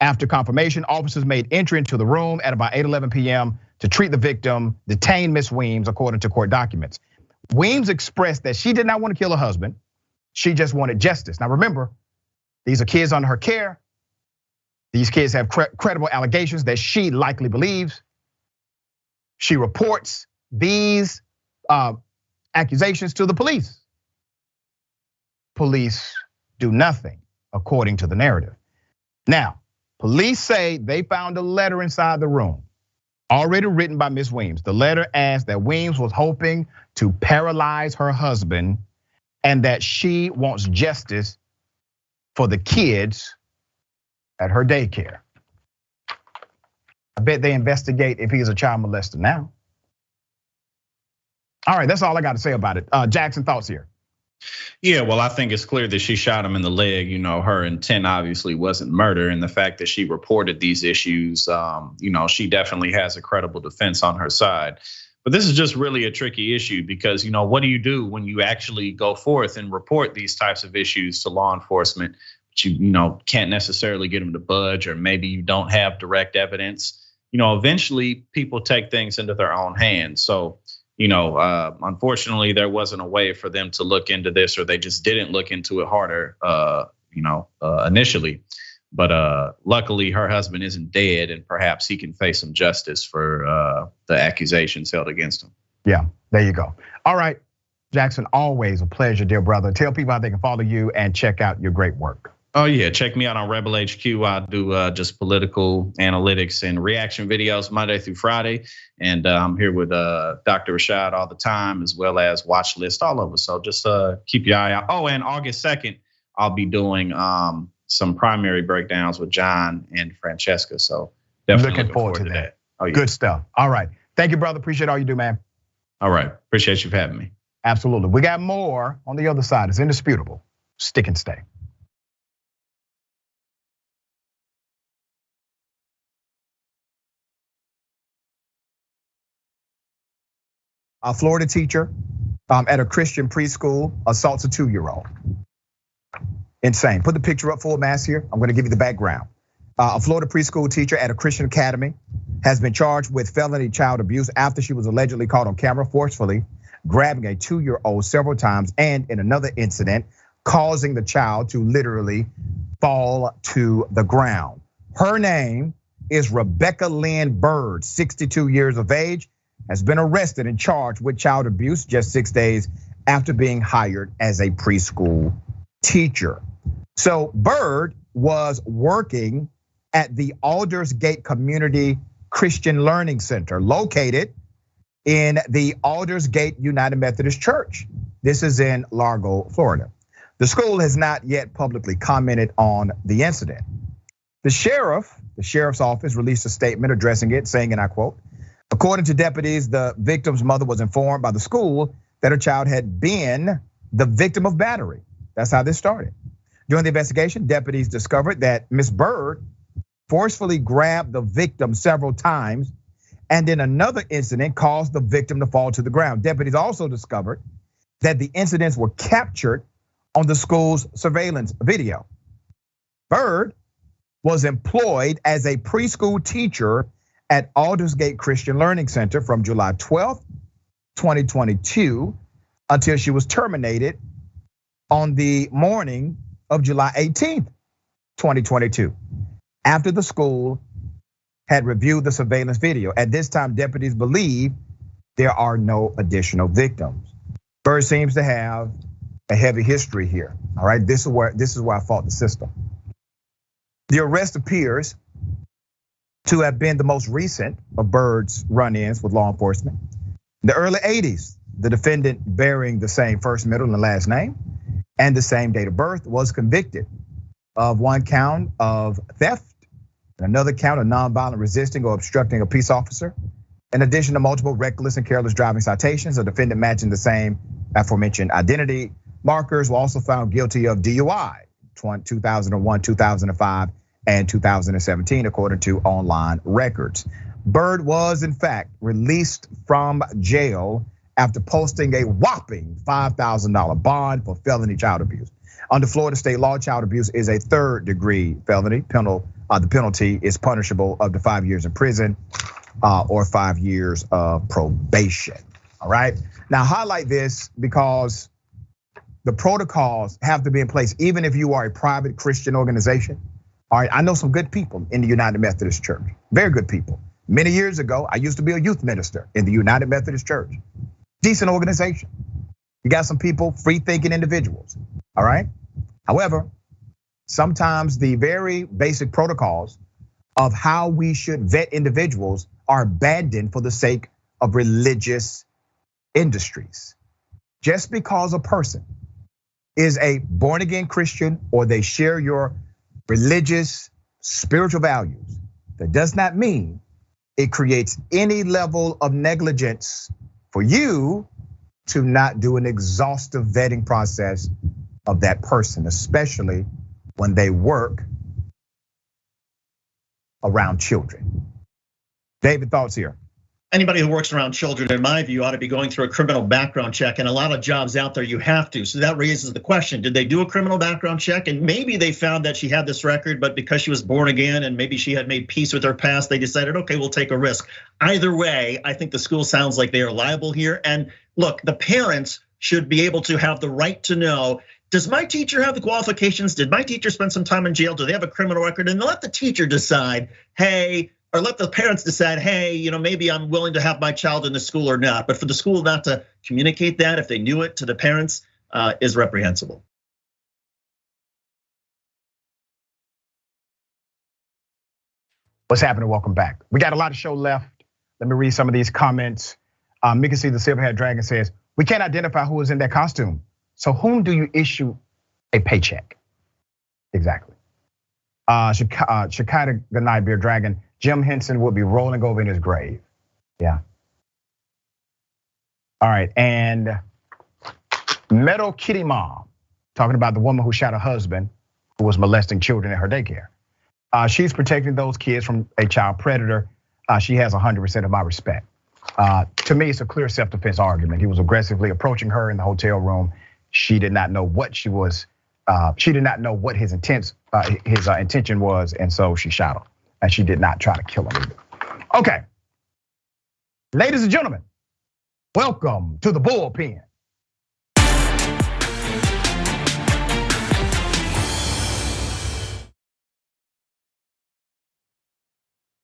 After confirmation, officers made entry into the room at about 8:11 p.m. to treat the victim, detain Miss Weems according to court documents. Weems expressed that she did not want to kill her husband. She just wanted justice. Now remember, these are kids under her care. These kids have credible allegations that she likely believes. She reports these accusations to the police. Police do nothing according to the narrative. Now, police say they found a letter inside the room, already written by Miss Weems. The letter asked that Weems was hoping to paralyze her husband and that she wants justice for the kids at her daycare. I bet they investigate if he's a child molester now. All right, that's all I got to say about it. Jackson, thoughts here? Yeah, well, I think it's clear that she shot him in the leg. Her intent obviously wasn't murder, and the fact that she reported these issues, she definitely has a credible defense on her side. But this is just really a tricky issue because, what do you do when you actually go forth and report these types of issues to law enforcement, but you can't necessarily get them to budge, or maybe you don't have direct evidence? Eventually people take things into their own hands. So, unfortunately, there wasn't a way for them to look into this, or they just didn't look into it harder, initially. But luckily, her husband isn't dead, and perhaps he can face some justice for the accusations held against him. Yeah, there you go. All right, Jackson, always a pleasure, dear brother. Tell people how they can follow you and check out your great work. Oh yeah, check me out on Rebel HQ. I do just political analytics and reaction videos Monday through Friday, and I'm here with Dr. Rashad all the time, as well as Watch List all over. So just keep your eye out. Oh, and August 2nd, I'll be doing some primary breakdowns with John and Francesca. So definitely looking forward to that. Oh, yeah. Good stuff. All right, thank you, brother. Appreciate all you do, man. All right, appreciate you for having me. Absolutely. We got more on the other side. It's indisputable. Stick and stay. A Florida teacher at a Christian preschool assaults a 2-year-old. Insane. Put the picture up full mass here. I'm gonna give you the background. a Florida preschool teacher at a Christian academy, has been charged with felony child abuse after she was allegedly caught on camera forcefully grabbing a 2-year-old several times, and in another incident, causing the child to literally fall to the ground. Her name is Rebecca Lynn Bird, 62 years of age, has been arrested and charged with child abuse just 6 days after being hired as a preschool teacher. So Bird was working at the Aldersgate Community Christian Learning Center, located in the Aldersgate United Methodist Church. This is in Largo, Florida. The school has not yet publicly commented on the incident. The sheriff's office released a statement addressing it, saying, and I quote, "According to deputies, the victim's mother was informed by the school that her child had been the victim of battery." That's how this started. During the investigation, deputies discovered that Ms. Bird forcefully grabbed the victim several times, and in another incident caused the victim to fall to the ground. Deputies also discovered that the incidents were captured on the school's surveillance video. Bird was employed as a preschool teacher at Aldersgate Christian Learning Center from July 12th, 2022 until she was terminated on the morning of July 18th, 2022, after the school had reviewed the surveillance video. At this time, deputies believe there are no additional victims. Bird seems to have a heavy history here. All right, this is where I fault the system. The arrest appears to have been the most recent of Bird's run-ins with law enforcement. In the early 80s, the defendant, bearing the same first, middle, and last name and the same date of birth, was convicted of one count of theft and another count of nonviolent resisting or obstructing a peace officer. In addition to multiple reckless and careless driving citations, a defendant matching the same aforementioned identity markers were also found guilty of DUI 2001, 2005, and 2017, according to online records. Bird was in fact released from jail after posting a whopping $5,000 bond for felony child abuse. Under Florida state law, child abuse is a third-degree felony. The penalty is punishable up to 5 years in prison or 5 years of probation. All right. Now highlight this because the protocols have to be in place, even if you are a private Christian organization. All right, I know some good people in the United Methodist Church, very good people. Many years ago, I used to be a youth minister in the United Methodist Church. Decent organization. You got some people, free-thinking individuals, all right? However, sometimes the very basic protocols of how we should vet individuals are abandoned for the sake of religious industries. Just because a person is a born-again Christian or they share your religious, spiritual values, that does not mean it creates any level of negligence for you to not do an exhaustive vetting process of that person, especially when they work around children. David, thoughts here? Anybody who works around children, in my view, ought to be going through a criminal background check, and a lot of jobs out there you have to. So that raises the question, did they do a criminal background check? And maybe they found that she had this record, but because she was born again and maybe she had made peace with her past, they decided, okay, we'll take a risk. Either way, I think the school sounds like they are liable here. And look, the parents should be able to have the right to know, does my teacher have the qualifications? Did my teacher spend some time in jail? Do they have a criminal record? And let the teacher decide, hey, or let the parents decide, hey, maybe I'm willing to have my child in the school or not. But for the school not to communicate that, if they knew it, to the parents, is reprehensible. What's happening? Welcome back. We got a lot of show left. Let me read some of these comments. Mickey C. the Silverhead Dragon says, we can't identify who was in that costume. So whom do you issue a paycheck? Exactly. Shekinah Ganai Beer Dragon, Jim Henson would be rolling over in his grave. Yeah. All right, and Meadow Kitty Mom, talking about the woman who shot her husband who was molesting children at her daycare. She's protecting those kids from a child predator. She has 100% of my respect. To me, it's a clear self-defense argument. He was aggressively approaching her in the hotel room. She did not know what she did not know what his intents his intention was, and so she shot him, and she did not try to kill him either. Okay, ladies and gentlemen, welcome to the bullpen.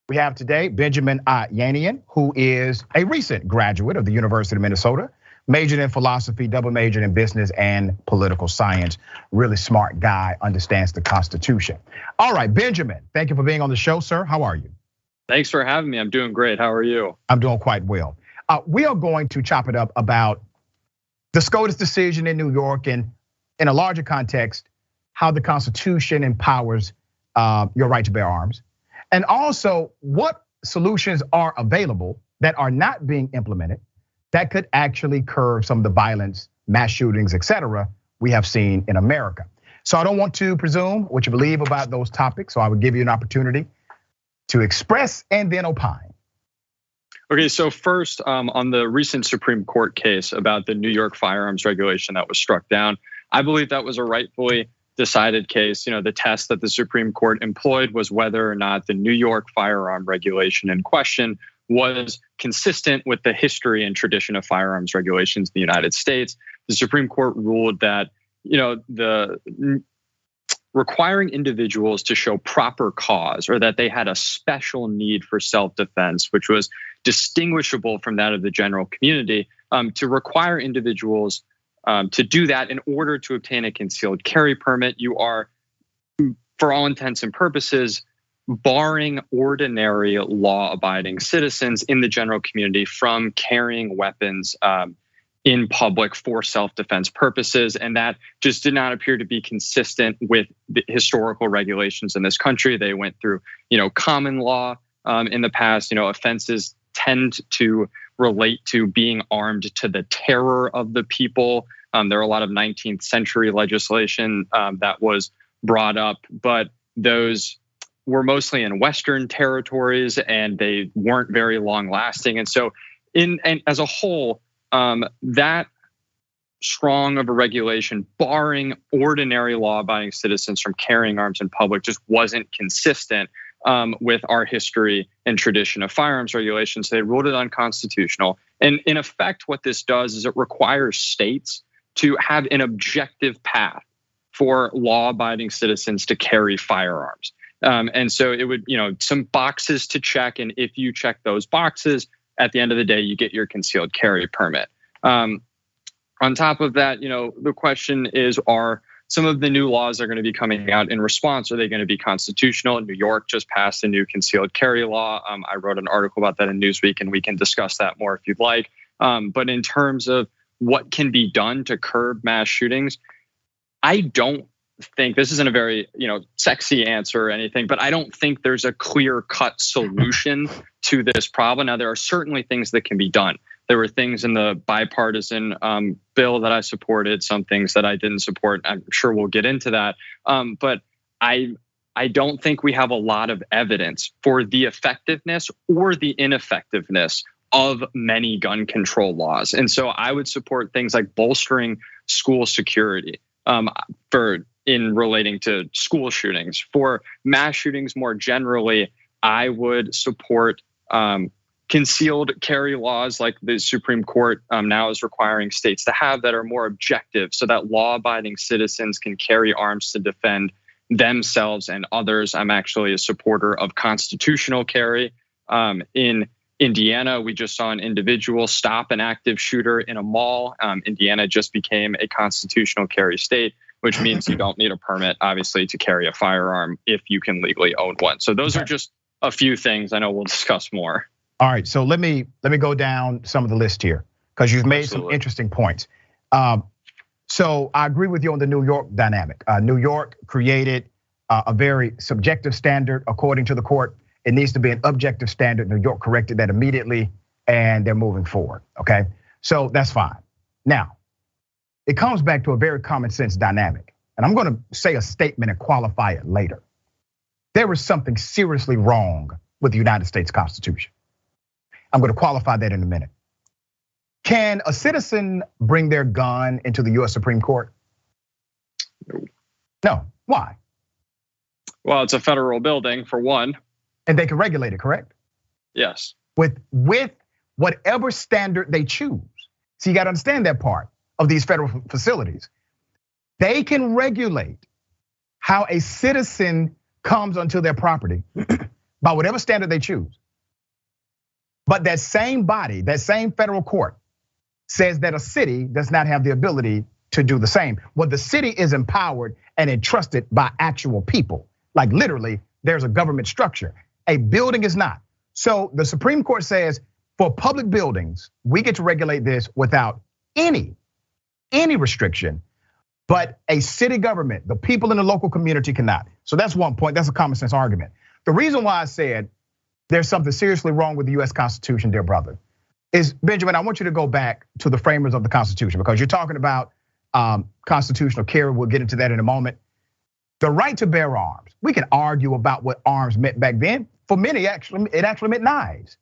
We have today Benjamin Yanian, who is a recent graduate of the University of Minnesota, majored in philosophy, double majored in business and political science. Really smart guy, understands the Constitution. All right, Benjamin, thank you for being on the show, sir. How are you? Thanks for having me. I'm doing great. How are you? I'm doing quite well. We are going to chop it up about the SCOTUS decision in New York and in a larger context, how the Constitution empowers your right to bear arms. And also what solutions are available that are not being implemented that could actually curb some of the violence, mass shootings, et cetera, we have seen in America. So I don't want to presume what you believe about those topics, so I would give you an opportunity to express and then opine. Okay, so first on the recent Supreme Court case about the New York firearms regulation that was struck down, I believe that was a rightfully decided case. The test that the Supreme Court employed was whether or not the New York firearm regulation in question was consistent with the history and tradition of firearms regulations in the United States. The Supreme Court ruled that, the requiring individuals to show proper cause or that they had a special need for self-defense, which was distinguishable from that of the general community, to require individuals to do that in order to obtain a concealed carry permit, you are, for all intents and purposes, barring ordinary law-abiding citizens in the general community from carrying weapons in public for self-defense purposes. And that just did not appear to be consistent with the historical regulations in this country. They went through, common law in the past. Offenses tend to relate to being armed to the terror of the people. There are a lot of 19th century legislation that was brought up, but those were mostly in Western territories and they weren't very long lasting. And so and as a whole, that strong of a regulation barring ordinary law-abiding citizens from carrying arms in public just wasn't consistent with our history and tradition of firearms regulations. They ruled it unconstitutional. And in effect, what this does is it requires states to have an objective path for law-abiding citizens to carry firearms. And so it would, some boxes to check. And if you check those boxes, at the end of the day, you get your concealed carry permit. On top of that, the question is, are some of the new laws that are going to be coming out in response, are they going to be constitutional? New York just passed a new concealed carry law. I wrote an article about that in Newsweek, and we can discuss that more if you'd like. But in terms of what can be done to curb mass shootings, I don't think, this isn't a very sexy answer or anything, but I don't think there's a clear-cut solution to this problem. Now, there are certainly things that can be done. There were things in the bipartisan bill that I supported, some things that I didn't support. I'm sure we'll get into that. But I don't think we have a lot of evidence for the effectiveness or the ineffectiveness of many gun control laws. And so I would support things like bolstering school security in relating to school shootings. For mass shootings more generally, I would support concealed carry laws like the Supreme Court now is requiring states to have that are more objective so that law-abiding citizens can carry arms to defend themselves and others. I'm actually a supporter of constitutional carry. In Indiana, we just saw an individual stop an active shooter in a mall. Indiana just became a constitutional carry state, which means you don't need a permit, obviously, to carry a firearm if you can legally own one. So those are just a few things. I know we'll discuss more. All right, so let me go down some of the list here because you've made some interesting points. So I agree with you on the New York dynamic. New York created a very subjective standard according to the court. It needs to be an objective standard. New York corrected that immediately and they're moving forward, okay? So that's fine. Now, it comes back to a very common sense dynamic. And I'm gonna say a statement and qualify it later. There is something seriously wrong with the United States Constitution. I'm gonna qualify that in a minute. Can a citizen bring their gun into the US Supreme Court? No, why? Well, it's a federal building for one. And they can regulate it, correct? Yes. With whatever standard they choose. So you got to understand that part of these federal facilities. They can regulate how a citizen comes onto their property by whatever standard they choose. But that same body, that same federal court says that a city does not have the ability to do the same. Well, the city is empowered and entrusted by actual people. Like literally, there's a government structure. A building is not. So the Supreme Court says for public buildings, we get to regulate this without any restriction, but a city government, the people in the local community cannot. So that's one point, that's a common sense argument. The reason why I said there's something seriously wrong with the US Constitution, dear brother, is Benjamin, I want you to go back to the framers of the Constitution because you're talking about constitutional carry, we'll get into that in a moment. The right to bear arms, we can argue about what arms meant back then. For many, it actually meant knives.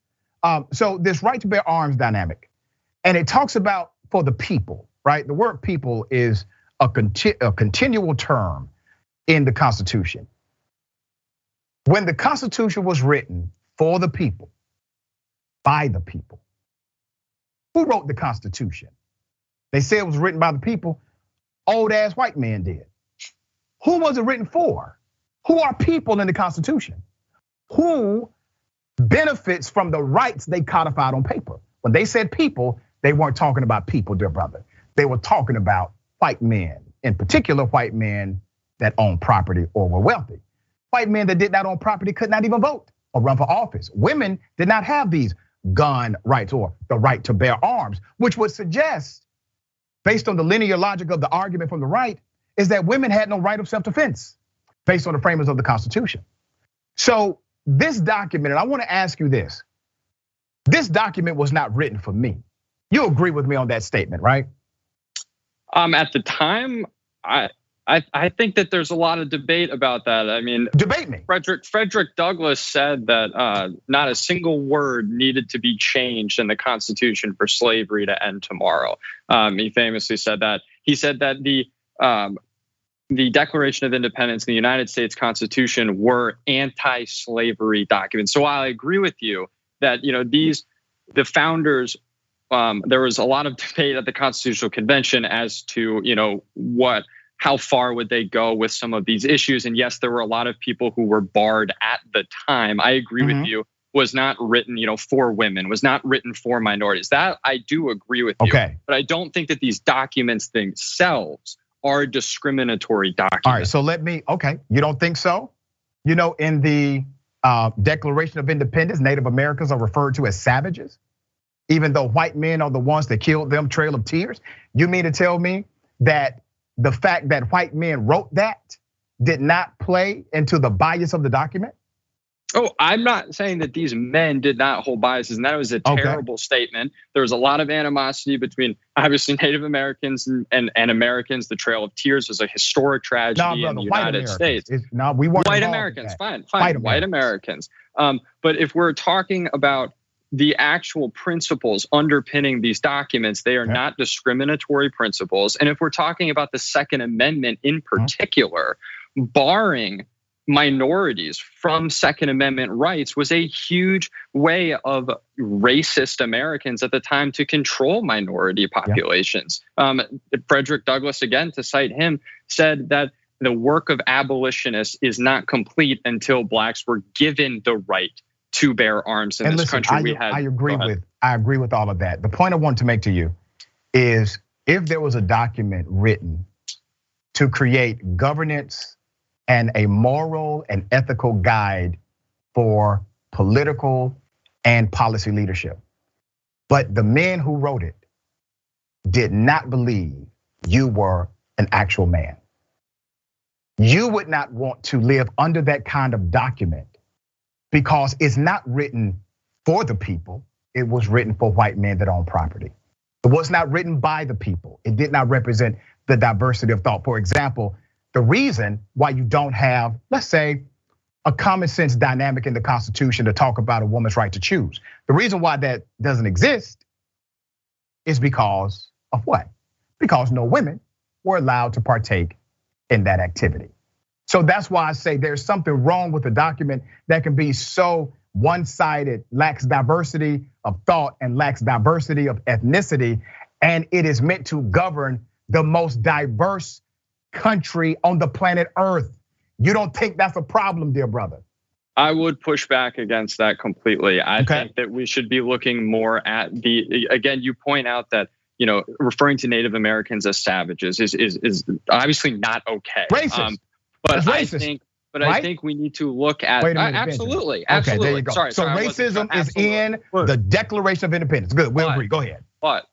So this right to bear arms dynamic, and it talks about for the people, right? The word people is a continual term in the Constitution. When the Constitution was written for the people, by the people, who wrote the Constitution? They say it was written by the people, old ass white men did. Who was it written for? Who are people in the Constitution? Who benefits from the rights they codified on paper? When they said people, they weren't talking about people, dear brother. They were talking about white men, in particular white men that own property or were wealthy. White men that did not own property could not even vote or run for office. Women did not have these gun rights or the right to bear arms, which would suggest, based on the linear logic of the argument from the right, is that women had no right of self-defense based on the framers of the Constitution. So this document, and I want to ask you this document was not written for me. You agree with me on that statement, right? At the time, I think that there's a lot of debate about that. I mean, debate me. Frederick Douglass said that not a single word needed to be changed in the Constitution for slavery to end tomorrow. He famously said that. He said that the Declaration of Independence and the United States Constitution were anti-slavery documents. So while I agree with you that the founders, there was a lot of debate at the Constitutional Convention as to how far would they go with some of these issues. And yes, there were a lot of people who were barred at the time. I agree with you. Was not written, for women, was not written for minorities. That I do agree with you. Okay. But I don't think that these documents themselves are discriminatory documents. All right, so you don't think so? In the Declaration of Independence, Native Americans are referred to as savages, even though white men are the ones that killed them, Trail of Tears. You mean to tell me that the fact that white men wrote that did not play into the bias of the document? Oh, I'm not saying that these men did not hold biases, and that was a terrible statement. There was a lot of animosity between obviously Native Americans and Americans. The Trail of Tears was a historic tragedy in the United States. We weren't white Americans, fine, white Americans. But if we're talking about the actual principles underpinning these documents, they are not discriminatory principles. And if we're talking about the Second Amendment in particular, barring minorities from Second Amendment rights was a huge way of racist Americans at the time to control minority populations. Frederick Douglass, again, to cite him, said that the work of abolitionists is not complete until blacks were given the right to bear arms in this country. I agree with all of that. The point I want to make to you is if there was a document written to create governance and a moral and ethical guide for political and policy leadership, but the men who wrote it did not believe you were an actual man, you would not want to live under that kind of document because it's not written for the people. It was written for white men that own property. It was not written by the people. It did not represent the diversity of thought. For example, the reason why you don't have, let's say, a common sense dynamic in the Constitution to talk about a woman's right to choose. The reason why that doesn't exist is because of what? Because no women were allowed to partake in that activity. So that's why I say there's something wrong with a document that can be so one-sided, lacks diversity of thought and lacks diversity of ethnicity, and it is meant to govern the most diverse country on the planet Earth. You don't think that's a problem, dear brother? I would push back against that completely. I think that we should be looking more at again, you point out that, referring to Native Americans as savages is obviously not okay. Racist. But I think we need to look at absolutely. Okay, there you go. Sorry, so racism is in the Declaration of Independence. Good, we'll agree. Go ahead. But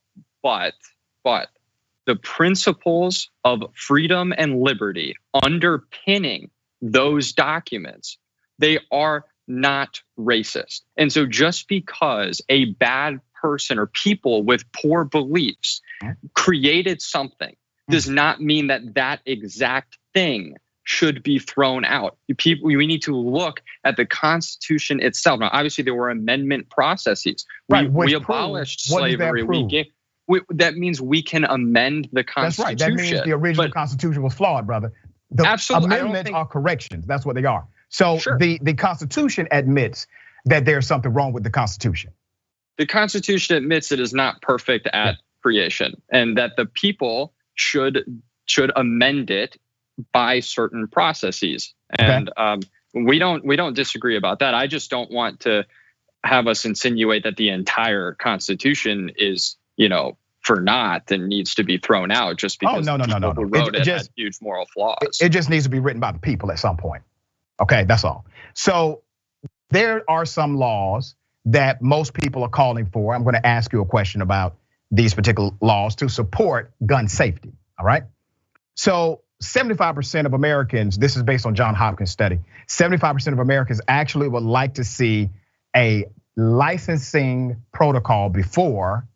the principles of freedom and liberty underpinning those documents, they are not racist. And so just because a bad person or people with poor beliefs created something does not mean that that exact thing should be thrown out. We need to look at the Constitution itself. Now, obviously, there were amendment processes. We abolished slavery. That means we can amend the Constitution. That's right. That means the original Constitution was flawed, brother. The amendments are corrections. That's what they are. So the Constitution admits that there's something wrong with the Constitution. The Constitution admits it is not perfect at creation, and that the people should amend it by certain processes. And we don't disagree about that. I just don't want to have us insinuate that the entire Constitution is, for naught and needs to be thrown out just because no. who wrote it had huge moral flaws. It just needs to be written by the people at some point. Okay, that's all. So there are some laws that most people are calling for. I'm going to ask you a question about these particular laws to support gun safety, all right? So 75% of Americans, this is based on Johns Hopkins study, 75% of Americans actually would like to see a licensing protocol before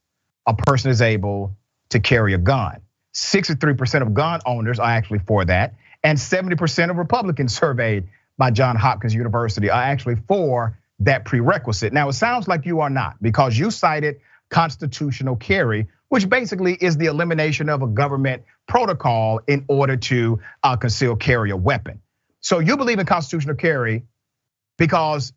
a person is able to carry a gun. 63% of gun owners are actually for that, and 70% of Republicans surveyed by Johns Hopkins University are actually for that prerequisite. Now, it sounds like you are not, because you cited constitutional carry, which basically is the elimination of a government protocol in order to conceal carry a weapon. So you believe in constitutional carry because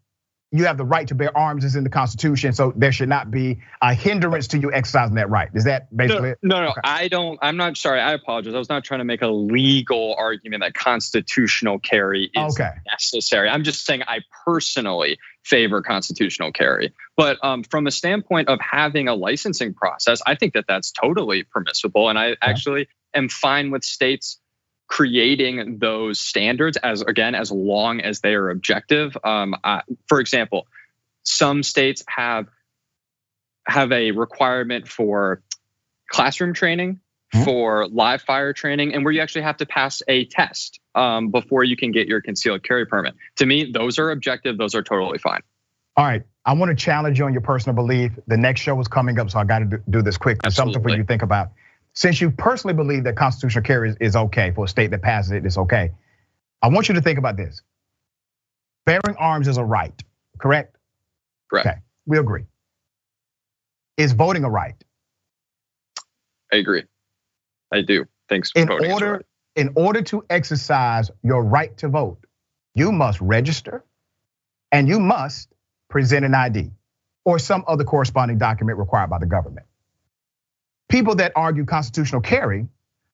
you have the right to bear arms is in the Constitution, so there should not be a hindrance to you exercising that right. Is that basically it? No, okay. I don't. I'm not sorry. I apologize. I was not trying to make a legal argument that constitutional carry is necessary. I'm just saying I personally favor constitutional carry. But from a standpoint of having a licensing process, I think that that's totally permissible, and I actually am fine with states creating those standards as long as they are objective. For example, some states have a requirement for classroom training, for live fire training, and where you actually have to pass a test before you can get your concealed carry permit. To me, those are objective. Those are totally fine. All right, I want to challenge you on your personal belief. The next show is coming up, so I got to do this quick. Something for you to think about. Since you personally believe that constitutional carry is okay for a state that passes it, it's okay. I want you to think about this. Bearing arms is a right, correct? Correct. Okay, we agree. Is voting a right? I agree. I do. Thanks for voting. In order to exercise your right to vote, you must register and you must present an ID or some other corresponding document required by the government. People that argue constitutional carry,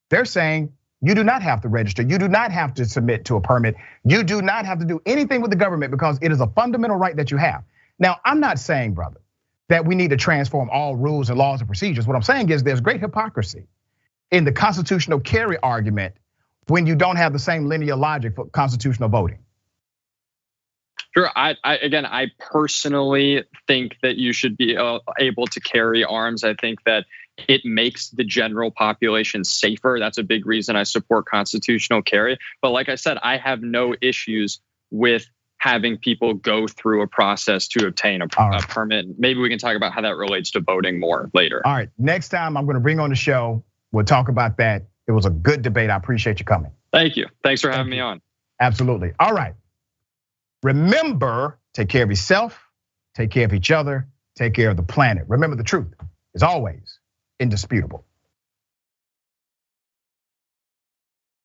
they're saying you do not have to register. You do not have to submit to a permit. You do not have to do anything with the government because it is a fundamental right that you have. Now, I'm not saying, brother, that we need to transform all rules and laws and procedures. What I'm saying is there's great hypocrisy in the constitutional carry argument when you don't have the same linear logic for constitutional voting. Sure. I personally think that you should be able to carry arms. I think that it makes the general population safer. That's a big reason I support constitutional carry. But like I said, I have no issues with having people go through a process to obtain a permit. Maybe we can talk about how that relates to voting more later. All right, next time I'm gonna bring on the show, we'll talk about that. It was a good debate. I appreciate you coming. Thank you. Thanks for having me on. Absolutely. All right. Remember, take care of yourself, take care of each other, take care of the planet. Remember, the truth is always indisputable.